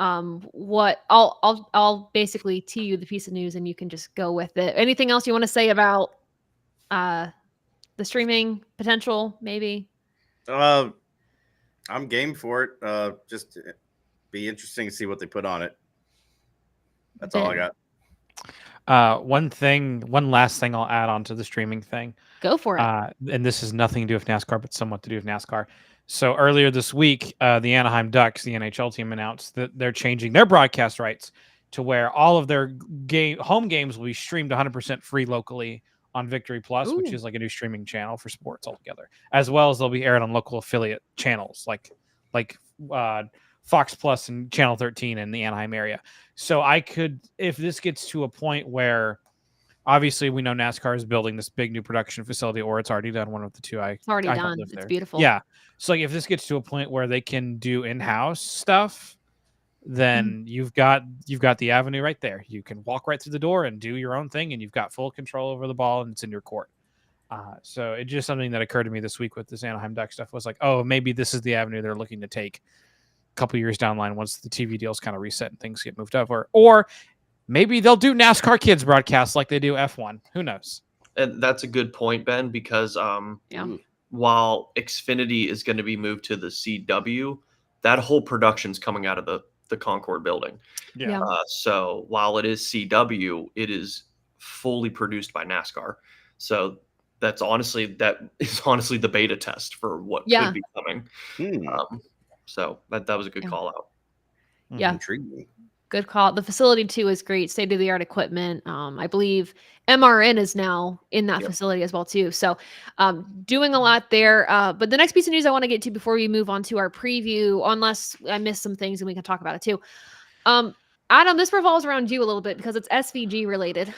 what I'll basically tee you the piece of news and you can just go with it. Anything else you want to say about the streaming potential, maybe? I'm game for it. Just be interesting to see what they put on it. That's all I got. One last thing I'll add on to the streaming thing. Go for it. And this has nothing to do with NASCAR, but somewhat to do with NASCAR. So earlier this week, the Anaheim Ducks, the NHL team, announced that they're changing their broadcast rights to where all of their home games will be streamed 100% free locally on Victory Plus, which is like a new streaming channel for sports altogether, as well as they'll be aired on local affiliate channels like Fox Plus and Channel 13 in the Anaheim area. So if this gets to a point where, obviously we know NASCAR is building this big new production facility, or it's already done, one of the two. It's already done. It's beautiful. Yeah. So like if this gets to a point where they can do in-house stuff, then you've got the avenue right there. You can walk right through the door and do your own thing, and you've got full control over the ball, and it's in your court. So it's just something that occurred to me this week with this Anaheim Duck stuff was like, oh, maybe this is the avenue they're looking to take a couple years down the line once the TV deals kind of reset and things get moved over. Or maybe they'll do NASCAR Kids broadcasts like they do F1. Who knows? And that's a good point, Ben, because while Xfinity is going to be moved to the CW, that whole production's coming out of the Concord building. So while it is CW, it is fully produced by NASCAR. So that's honestly the beta test for what could be coming. So that was a good call out. Intriguing. Good call. The facility too is great, state-of-the-art equipment. I believe MRN is now in that facility as well too. So doing a lot there. But the next piece of news I want to get to before we move on to our preview, unless I missed some things and we can talk about it too. Adam, this revolves around you a little bit because it's SVG related.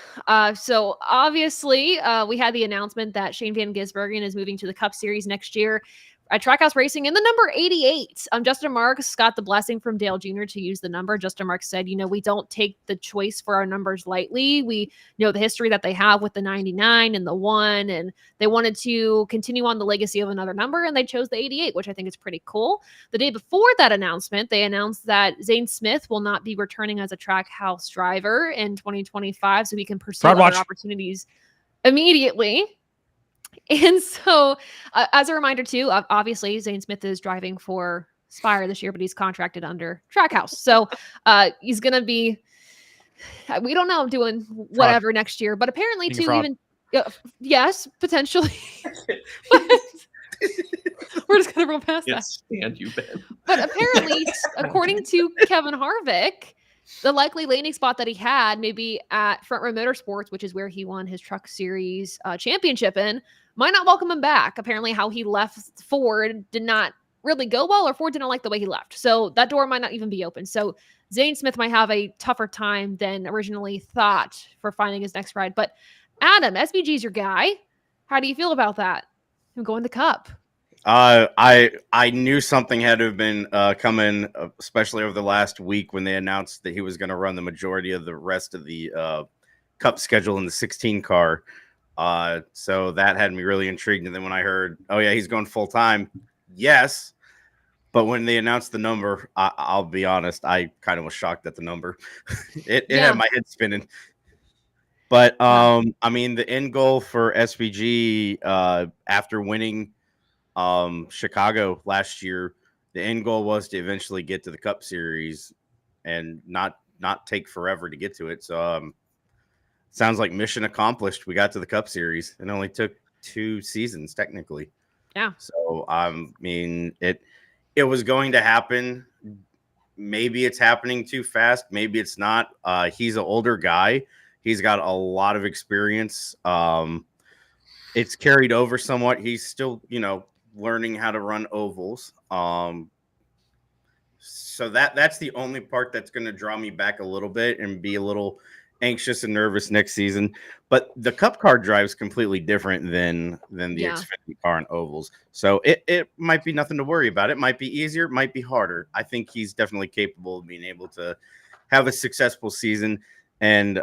So obviously, we had the announcement that Shane Van Gisbergen is moving to the Cup Series next year at Trackhouse Racing in the number 88. Justin Marks got the blessing from Dale Jr. to use the number. Justin Marks said, we don't take the choice for our numbers lightly. We know the history that they have with the 99 and the 1, and they wanted to continue on the legacy of another number, and they chose the 88, which I think is pretty cool. The day before that announcement, they announced that Zane Smith will not be returning as a Trackhouse driver in 2025, so he can pursue other opportunities immediately. And so, as a reminder too, obviously Zane Smith is driving for Spire this year, but he's contracted under Trackhouse. So he's going to be, we don't know, doing whatever next year, but apparently too, even, yes, potentially. We're just going to roll past that. Stand you, Ben. But apparently, according to Kevin Harvick, the likely landing spot that he had maybe at Front Row Motorsports, which is where he won his Truck Series championship in, might not welcome him back. Apparently how he left Ford did not really go well, or Ford didn't like the way he left. So that door might not even be open. So Zane Smith might have a tougher time than originally thought for finding his next ride. But Adam, SVG's your guy. How do you feel about that? Him going to Cup? I knew something had to have been coming, especially over the last week when they announced that he was going to run the majority of the rest of the Cup schedule in the 16 car. So that had me really intrigued. And then when I heard, oh yeah, he's going full time. Yes. But when they announced the number, I'll be honest, I kind of was shocked at the number. It had my head spinning. But I mean, the end goal for SVG after winning Chicago last year, the end goal was to eventually get to the Cup Series and not take forever to get to it. So sounds like mission accomplished. We got to the Cup Series. It only took 2 seasons technically. Yeah. So I mean, it was going to happen. Maybe it's happening too fast. Maybe it's not. He's an older guy. He's got a lot of experience. It's carried over somewhat. He's still, learning how to run ovals. So that's the only part that's going to draw me back a little bit and be a little anxious and nervous next season. But the Cup car drive is completely different than the Xfinity car and ovals. So it might be nothing to worry about. It might be easier. It might be harder. I think he's definitely capable of being able to have a successful season and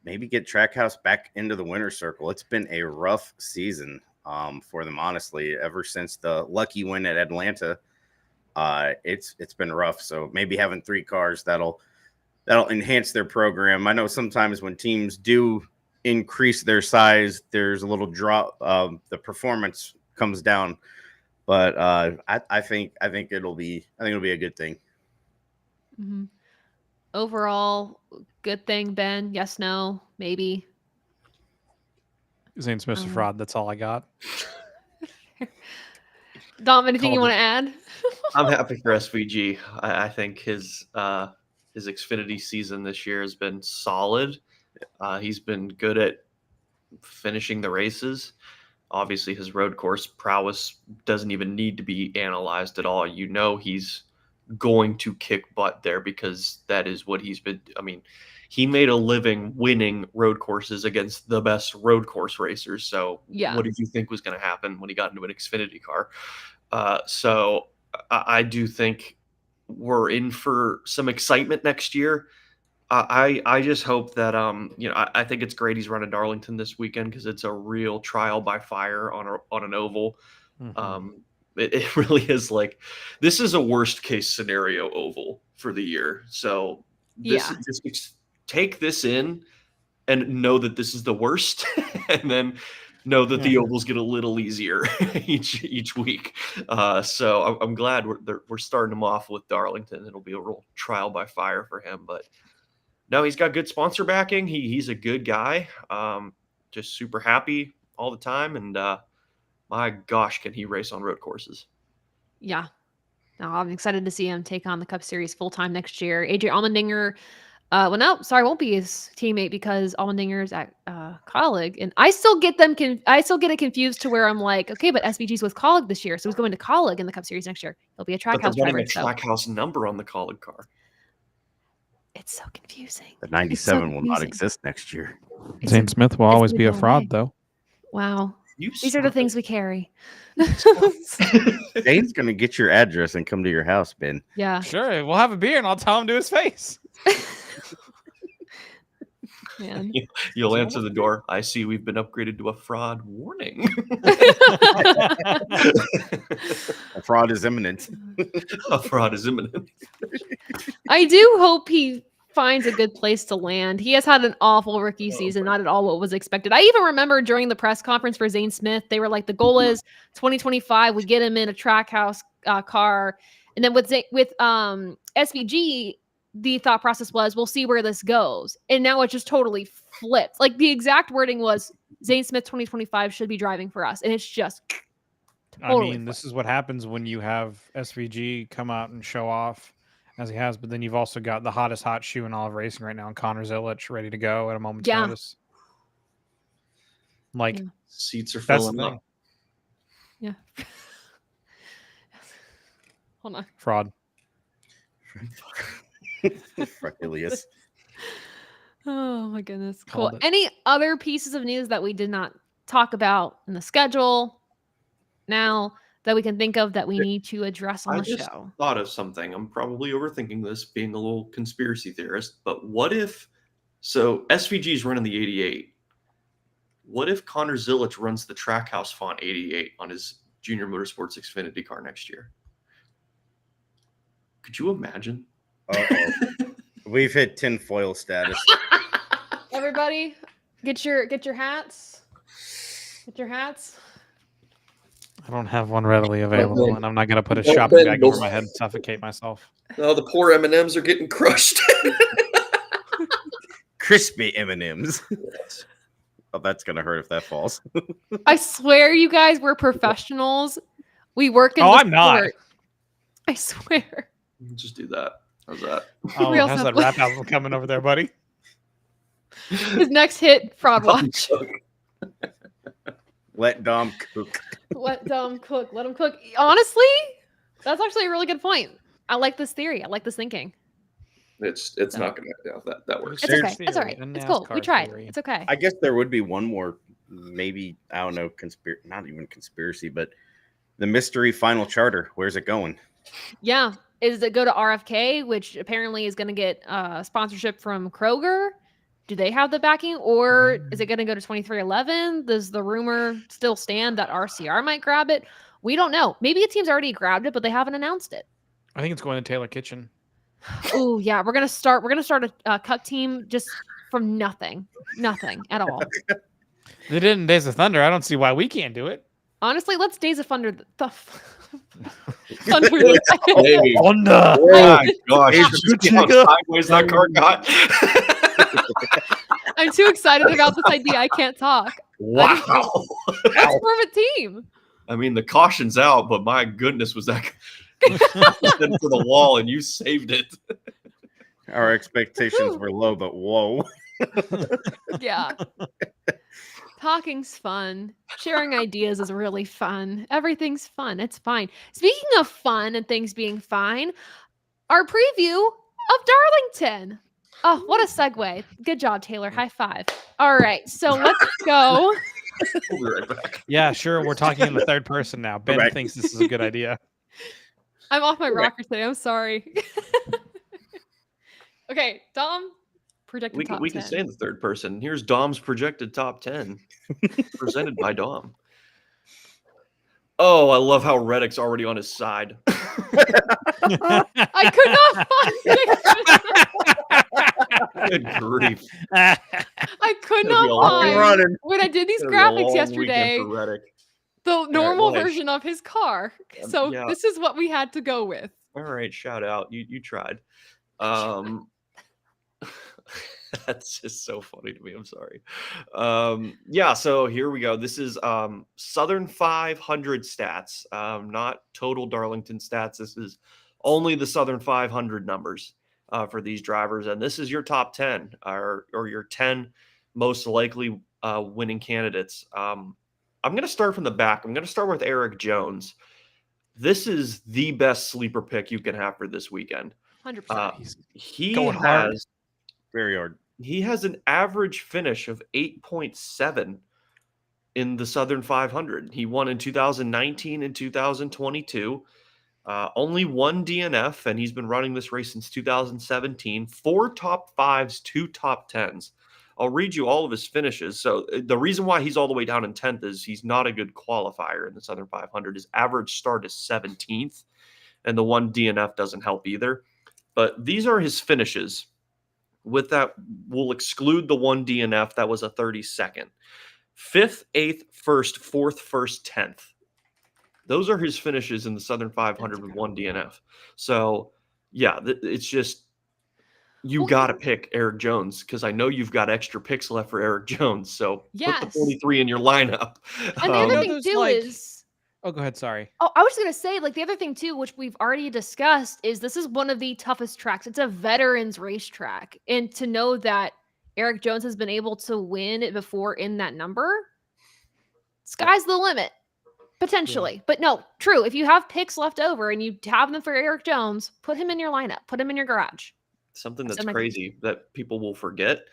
maybe get Trackhouse back into the winner's circle. It's been a rough season for them, honestly. Ever since the lucky win at Atlanta, it's been rough. So maybe having 3 cars that'll enhance their program. I know sometimes when teams do increase their size, there's a little drop. The performance comes down, but I think it'll be a good thing. Mm-hmm. Overall, good thing, Ben? Yes, no, maybe. Zane Smith's a fraud. That's all I got. Dom, anything you want to add? I'm happy for SVG. I think his Xfinity season this year has been solid. He's been good at finishing the races. Obviously, his road course prowess doesn't even need to be analyzed at all. He's going to kick butt there because that is what he's been. I mean, he made a living winning road courses against the best road course racers. So what did you think was going to happen when he got into an Xfinity car? So I do think we're in for some excitement next year. I just hope that I think it's great he's running Darlington this weekend because it's a real trial by fire on an oval. Mm-hmm. It really is like this is a worst case scenario oval for the year. So just take this in and know that this is the worst, and then know that the ovals get a little easier each week. So I'm glad we're starting him off with Darlington. It'll be a real trial by fire for him, but no, he's got good sponsor backing. He's a good guy. Just super happy all the time, and my gosh, can he race on road courses? Yeah. No, I'm excited to see him take on the Cup Series full-time next year. AJ Allmendinger, won't be his teammate because Allmendinger's at Colleague, and I still get it confused to where I'm like, okay, but SVG's with Colleague this year, so he's going to Colleague in the Cup Series next year. He'll be a Trackhouse driver. But they're running a Trackhouse number on the Colleague car. It's so confusing. The 97 will not exist next year. Zane Smith will always be a fraud, though. Wow. These are the things we carry. Zane's going to get your address and come to your house, Ben. Yeah. Sure. We'll have a beer and I'll tell him to his face. Man. You'll answer the door. I see we've been upgraded to a fraud warning. A fraud is imminent. A fraud is imminent. I do hope he finds a good place to land. He has had an awful rookie season, not at all what was expected. I even remember during the press conference for Zane Smith, they were like, the goal is 2025, we get him in a track house car. And then with SVG, the thought process was, we'll see where this goes. And now it just totally flipped. Like the exact wording was, Zane Smith 2025 should be driving for us. And it's just totally flipped. This is what happens when you have SVG come out and show off as he has, but then you've also got the hottest hot shoe in all of racing right now, and Connor Zilic ready to go at a moment's notice. Like seats are filling up. Yeah. Hold on. Fraud. Ilias. Oh my goodness. Cool. Any other pieces of news that we did not talk about in the schedule now that we can think of that we need to address on the show? I thought of something. I'm probably overthinking this, being a little conspiracy theorist, but what if, so SVG's running the 88. What if Connor Zilic runs the Trackhouse font 88 on his Junior Motorsports Xfinity car next year? Could you imagine? We've hit tinfoil status. Everybody, get your hats. Get your hats. I don't have one readily available, and I'm not going to put a shopping bag over my head and suffocate myself. Oh, the poor M&Ms are getting crushed. Crispy M&Ms. Oh, that's going to hurt if that falls. I swear, you guys, we're professionals. We work in I'm not. I swear. Just do that. How's that? Oh, how's that rap album coming over there, buddy? His next hit, Fraud Watch. Let Dom cook. Let Dom cook. Let him cook. Honestly, that's actually a really good point. I like this theory. I like this thinking. It's not going to that works. It's okay. It's all right. It's cool. We tried. It's okay. I guess there would be one more, maybe, I don't know, not even conspiracy, but the mystery final charter. Where's it going? Yeah. Is it go to RFK, which apparently is going to get sponsorship from Kroger? Do they have the backing, or is it going to go to 2311? Does the rumor still stand that RCR might grab it? We don't know. Maybe a team's already grabbed it, but they haven't announced it. I think it's going to Taylor Kitchen. Oh yeah, we're gonna start a cup team just from nothing at all. They did in Days of Thunder. I don't see why we can't do it. Honestly, let's Days of Thunder. Thunder. Oh my gosh! Sideways that car got. I'm too excited about this idea. I can't talk. Wow! Let's form a team. I mean, the caution's out, but my goodness, was that for the wall, and you saved it. Our expectations were low, but whoa. Yeah. Talking's fun. Sharing ideas is really fun. Everything's fun. It's fine. Speaking of fun and things being fine, our preview of Darlington. Oh, what a segue. Good job, Taylor. High five. All right. So let's go. We'll be right back. Yeah, sure. We're talking in the third person now. Ben thinks this is a good idea. I'm off my rocker today. I'm sorry. Okay, Dom. Projected top 10. We can stay in the third person. Here's Dom's projected top 10, presented by Dom. Oh, I love how Reddick's already on his side. I could not find it. Good grief. I could not find when I did these graphics yesterday the normal version of his car. So this is what we had to go with. All right, shout out. You tried. That's just so funny to me. I'm sorry. So here we go. This is Southern 500 stats, not total Darlington stats. This is only the Southern 500 numbers for these drivers. And this is your top 10 or your 10 most likely winning candidates. I'm going to start from the back. I'm going to start with Eric Jones. This is the best sleeper pick you can have for this weekend. 100%. He going hard. Very hard. He has an average finish of 8.7 in the Southern 500. He won in 2019 and 2022. Only one DNF, and he's been running this race since 2017. 4 top 5s, 2 top 10s. I'll read you all of his finishes. So the reason why he's all the way down in 10th is he's not a good qualifier in the Southern 500. His average start is 17th, and the one DNF doesn't help either. But these are his finishes. With that, we'll exclude the one DNF. That was a 32nd. 5th, 8th, 1st, 4th, 1st, 10th. Those are his finishes in the Southern 500 with one DNF. So, yeah, it's just you got to pick Eric Jones because I know you've got extra picks left for Eric Jones. So put the 43 in your lineup. And the other thing too is, oh, go ahead. Sorry. Oh, I was going to say, like, the other thing too, which we've already discussed, is this is one of the toughest tracks. It's a veterans racetrack, and to know that Eric Jones has been able to win it before in that number, sky's the limit. Potentially. Yeah. But no, true. If you have picks left over and you have them for Eric Jones, put him in your lineup. Put him in your garage. Something that's crazy that people will forget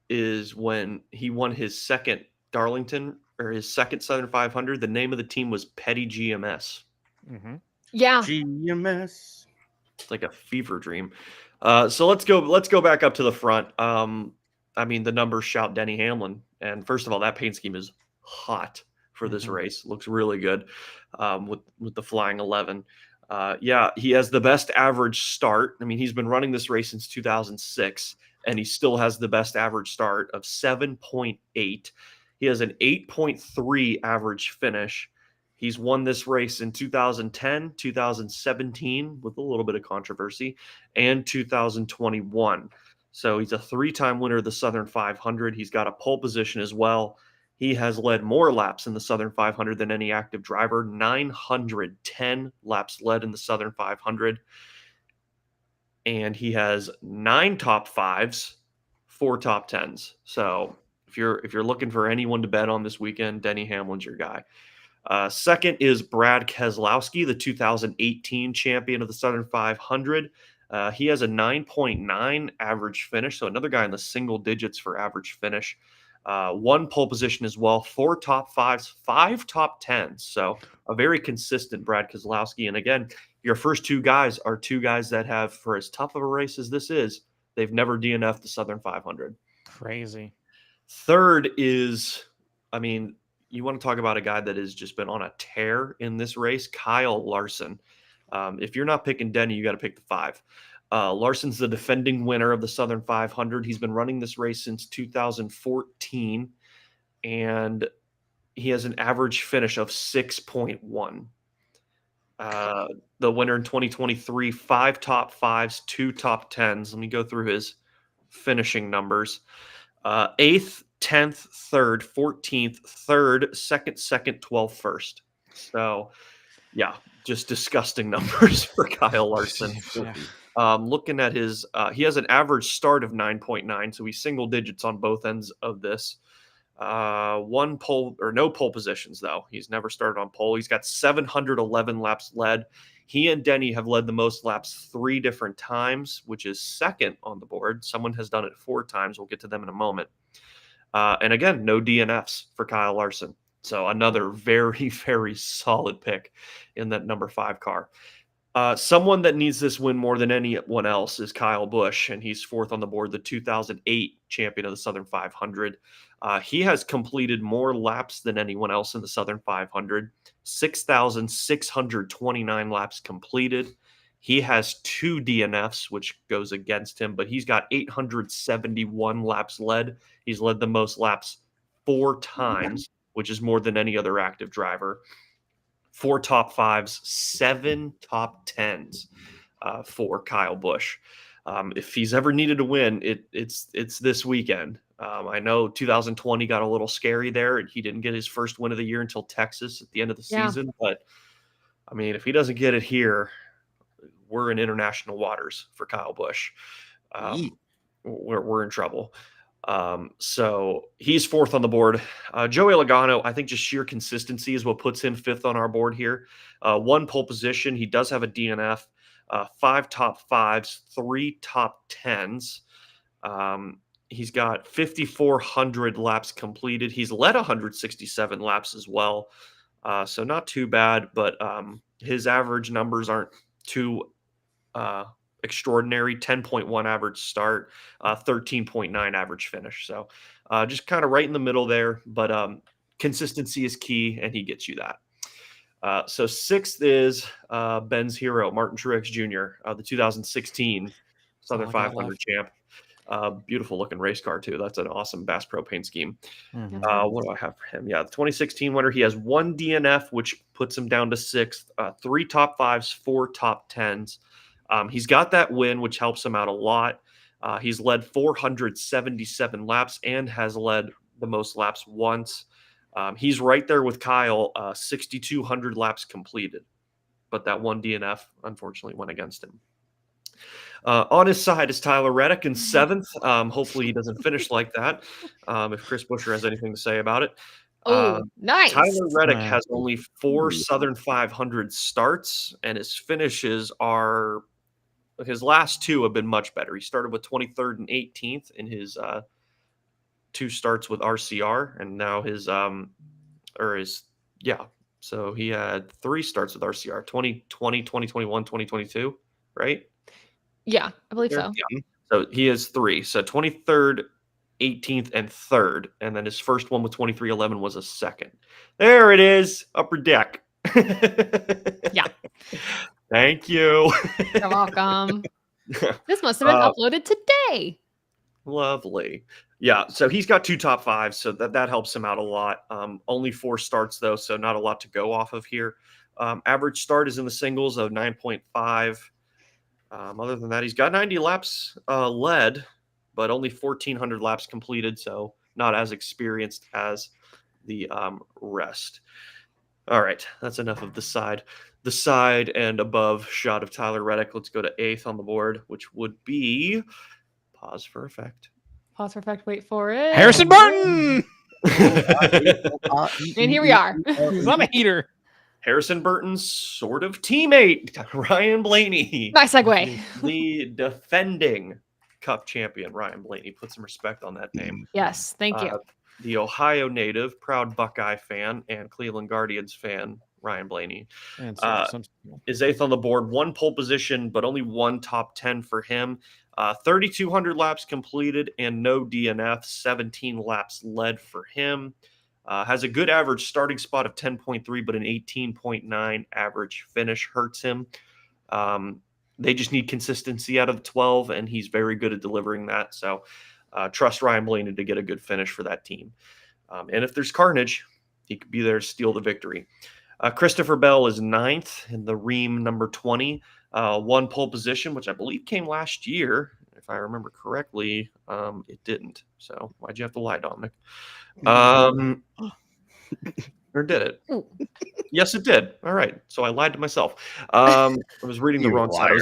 is when he won his second Darlington or his second Southern 500, the name of the team was Petty GMS. Mm-hmm. Yeah. GMS. It's like a fever dream. So let's go back up to the front. I mean, the numbers shout Denny Hamlin. And first of all, that paint scheme is hot for this race. Looks really good with the flying 11. Yeah, he has the best average start. I mean, he's been running this race since 2006, and he still has the best average start of 7.8. He has an 8.3 average finish. He's won this race in 2010, 2017 with a little bit of controversy, and 2021. So he's a 3-time winner of the Southern 500. He's got a pole position as well. He has led more laps in the Southern 500 than any active driver. 910 laps led in the Southern 500. And he has 9 top 5s, 4 top 10s. So if you're looking for anyone to bet on this weekend, Denny Hamlin's your guy. Second is Brad Keselowski, the 2018 champion of the Southern 500. He has a 9.9 average finish. So another guy in the single digits for average finish. 1 pole position as well, 4 top 5s, 5 top 10s. So a very consistent Brad Keselowski. And again, your first 2 guys are 2 guys that have, for as tough of a race as this is, they've never DNF'd the Southern 500. Crazy. Third is, I mean, you want to talk about a guy that has just been on a tear in this race, Kyle Larson. If you're not picking Denny, you got to pick the 5. Larson's the defending winner of the Southern 500. He's been running this race since 2014, and he has an average finish of 6.1. The winner in 2023, 5 top 5s, 2 top 10s. Let me go through his finishing numbers. 8th, 10th, 3rd, 14th, 3rd, 2nd, 12th, 1st. So, yeah, just disgusting numbers for Kyle Larson. Yeah. Looking at his, he has an average start of 9.9, so he's single digits on both ends of this. 1 pole or no pole positions though. He's never started on pole. He's got 711 laps led. He and Denny have led the most laps 3 different times, which is second on the board. Someone has done it 4 times. We'll get to them in a moment. And again, no DNFs for Kyle Larson. So another very, very solid pick in that number 5 car. Someone that needs this win more than anyone else is Kyle Busch, and he's 4th on the board, the 2008 champion of the Southern 500. He has completed more laps than anyone else in the Southern 500, 6,629 laps completed. He has 2 DNFs, which goes against him, but he's got 871 laps led. He's led the most laps 4 times, which is more than any other active driver. 4 top 5s, 7 top 10s for Kyle Busch. If he's ever needed to win, it's this weekend. I know 2020 got a little scary there, and he didn't get his first win of the year until Texas at the end of the season. But, I mean, if he doesn't get it here, we're in international waters for Kyle Busch. We're in trouble. So he's 4th on the board. Joey Logano, I think just sheer consistency is what puts him 5th on our board here. 1 pole position. He does have a DNF. 5 top 5s, 3 top 10s. He's got 5,400 laps completed. He's led 167 laps as well. So not too bad, but his average numbers aren't too extraordinary. 10.1 average start, 13.9 average finish. So just kind of right in the middle there, but consistency is key, and he gets you that. So 6th is Ben's hero, Martin Truex Jr., the 2016 Southern 500 champ. Beautiful looking race car too. That's an awesome Bass Pro Paint scheme. What do I have for him? Yeah, the 2016 winner. He has 1 DNF, which puts him down to 6th. 3 top 5s, 4 top 10s. He's got that win, which helps him out a lot. He's led 477 laps and has led the most laps once. He's right there with Kyle, 6,200 laps completed, but that 1 DNF unfortunately went against him. On his side is Tyler Reddick in 7th. Hopefully he doesn't finish like that. If Chris Buescher has anything to say about it. Nice. Tyler Reddick has only 4 Southern 500 starts, and his finishes are, his last 2 have been much better. He started with 23rd and 18th in his 2 starts with RCR, and now so he had 3 starts with RCR, 2020, 2021, 2022, right? Yeah, I believe so. Yeah. So he has 3. So 23rd, 18th, and 3rd. And then his first one with 2311 was a 2nd. There it is. Upper deck. Yeah. Thank you. You're welcome. This must have been uploaded today. Lovely. Yeah. So he's got 2 top 5s. So that helps him out a lot. Only 4 starts, though. So not a lot to go off of here. Average start is in the singles of 9.5. Other than that, he's got 90 laps led, but only 1,400 laps completed, so not as experienced as the rest. All right, that's enough of the side and above shot of Tyler Reddick. Let's go to 8th on the board, which would be, pause for effect. Pause for effect, wait for it. Harrison Burton! And here we are. He's on a heater. Harrison Burton's sort of teammate, Ryan Blaney. Nice segue. The defending Cup champion, Ryan Blaney. Put some respect on that name. Yes, thank you. The Ohio native, proud Buckeye fan, and Cleveland Guardians fan, Ryan Blaney, is 8th on the board. 1 pole position, but only 1 top 10 for him. 3,200 laps completed and no DNF. 17 laps led for him. Has a good average starting spot of 10.3, but an 18.9 average finish hurts him. They just need consistency out of the 12, and he's very good at delivering that. So trust Ryan Blaney to get a good finish for that team. And if there's carnage, he could be there to steal the victory. Christopher Bell is 9th in the Ream number 20. 1 pole position, which I believe came last year. If I remember correctly, it didn't. So why'd you have to lie, Dominic? Or did it? Yes, it did. All right. So I lied to myself. I was reading the wrong side.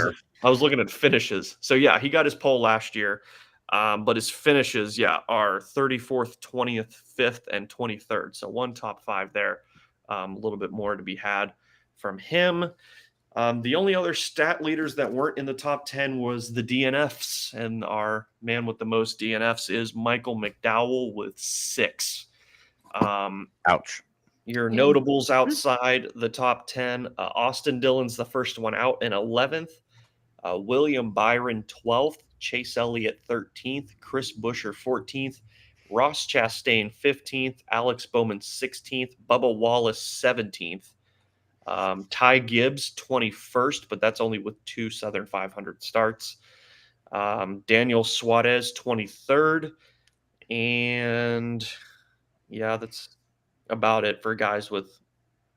I was looking at finishes. So yeah, he got his pole last year. But his finishes, are 34th, 20th, 5th, and 23rd. So 1 top 5 there. A little bit more to be had from him. The only other stat leaders that weren't in the top 10 was the DNFs, and our man with the most DNFs is Michael McDowell with 6. Ouch. Your notables outside the top 10, Austin Dillon's the first one out in 11th, William Byron 12th, Chase Elliott 13th, Chris Buescher 14th, Ross Chastain 15th, Alex Bowman 16th, Bubba Wallace 17th. Ty Gibbs 21st, but that's only with 2 Southern 500 starts. Daniel Suarez 23rd, and that's about it for guys with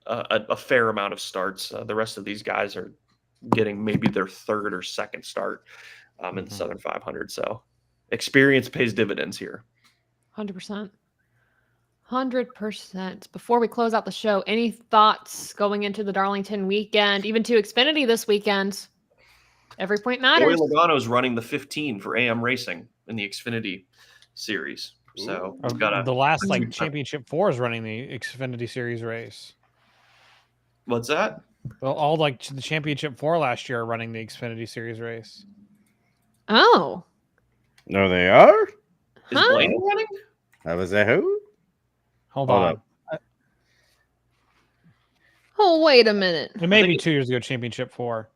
a fair amount of starts. The rest of these guys are getting maybe their 3rd or 2nd start in the Southern 500. So experience pays dividends here. 100%. 100%. Before we close out the show, any thoughts going into the Darlington weekend, even to Xfinity this weekend? Every point matters. Joey Logano's running the 15 for AM Racing in the Xfinity series. So we've got the last championship 4 is running the Xfinity series race. What's that? Well, all like the Championship 4 last year are running the Xfinity Series race. Oh. No, they are? Is Blaney running? That was a who? Hold Hold on. Oh, wait a minute. It may be 2 years ago, Championship 4.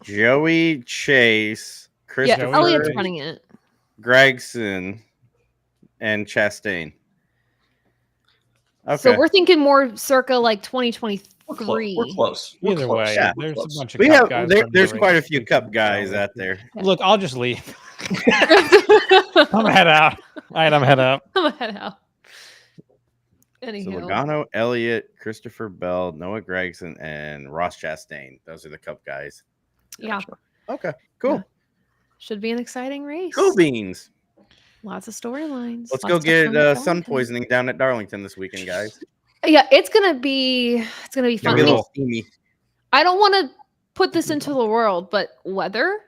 Joey Chase, Christopher Elliott's running it. Gregson, and Chastain. Okay. So we're thinking more circa like 2023. We're close. Either way, Yeah. there's a bunch of We Cup have guys. there's quite a few Cup guys out there. Look, I'll just leave. I'm gonna head out. All right, I'm head out. I'm gonna head out. So Anyhow. Logano, Elliott, Christopher Bell, Noah Gregson, and Ross Chastain. Those are the Cup guys. Yeah. Okay, cool. Yeah. Should be an exciting race. Cool beans. Lots of storylines. Let's go get sun poisoning down at Darlington this weekend, guys. Yeah, it's gonna be fun. Be a little steamy. I don't want to put this into the world, but weather,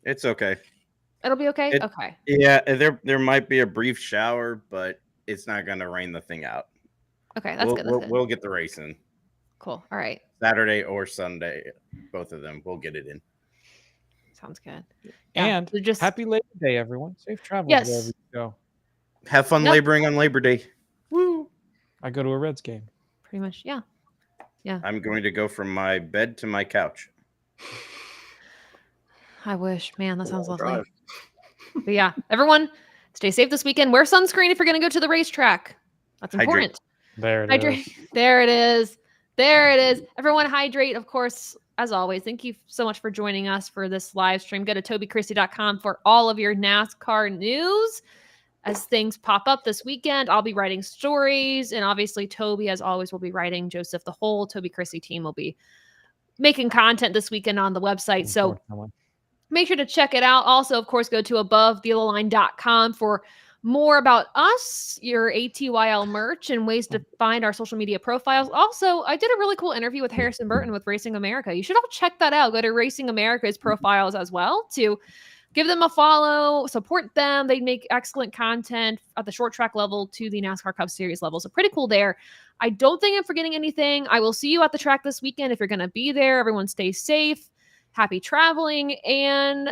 It's okay. it'll be okay. It- Okay. Yeah, there might be a brief shower, but it's not going to rain the thing out. Okay, that's good. That's good. We'll get the race in Cool. All right. Saturday or Sunday, both of them. We'll get it in. Sounds good. And so just happy Labor Day, everyone. Safe travels Yes. wherever you go. Have fun laboring on Labor Day. Woo! I go to a Reds game. pretty much. Yeah. I'm going to go from my bed to my couch. I wish, man, that sounds lovely. But yeah, everyone, stay safe this weekend. Wear sunscreen if you're going to go to the racetrack. That's important. There it Hydrate. is. There it is. There it is. Everyone hydrate, of course, as always. Thank you so much for joining us for this live stream. Go to tobychristie.com for all of your NASCAR news. As things pop up this weekend, I'll be writing stories. And obviously, Toby, as always, will be writing. Joseph, the whole Toby Christie team will be making content this weekend on the website. So make sure to check it out. Also, of course, go to AboveTheYellowLine.com for more about us, your ATYL merch, and ways to find our social media profiles. Also, I did a really cool interview with Harrison Burton with Racing America. You should all check that out. Go to Racing America's profiles as well to give them a follow, support them. They make excellent content at the short track level to the NASCAR Cup Series level. So pretty cool there. I don't think I'm forgetting anything. I will see you at the track this weekend if you're going to be there. Everyone stay safe. Happy traveling. And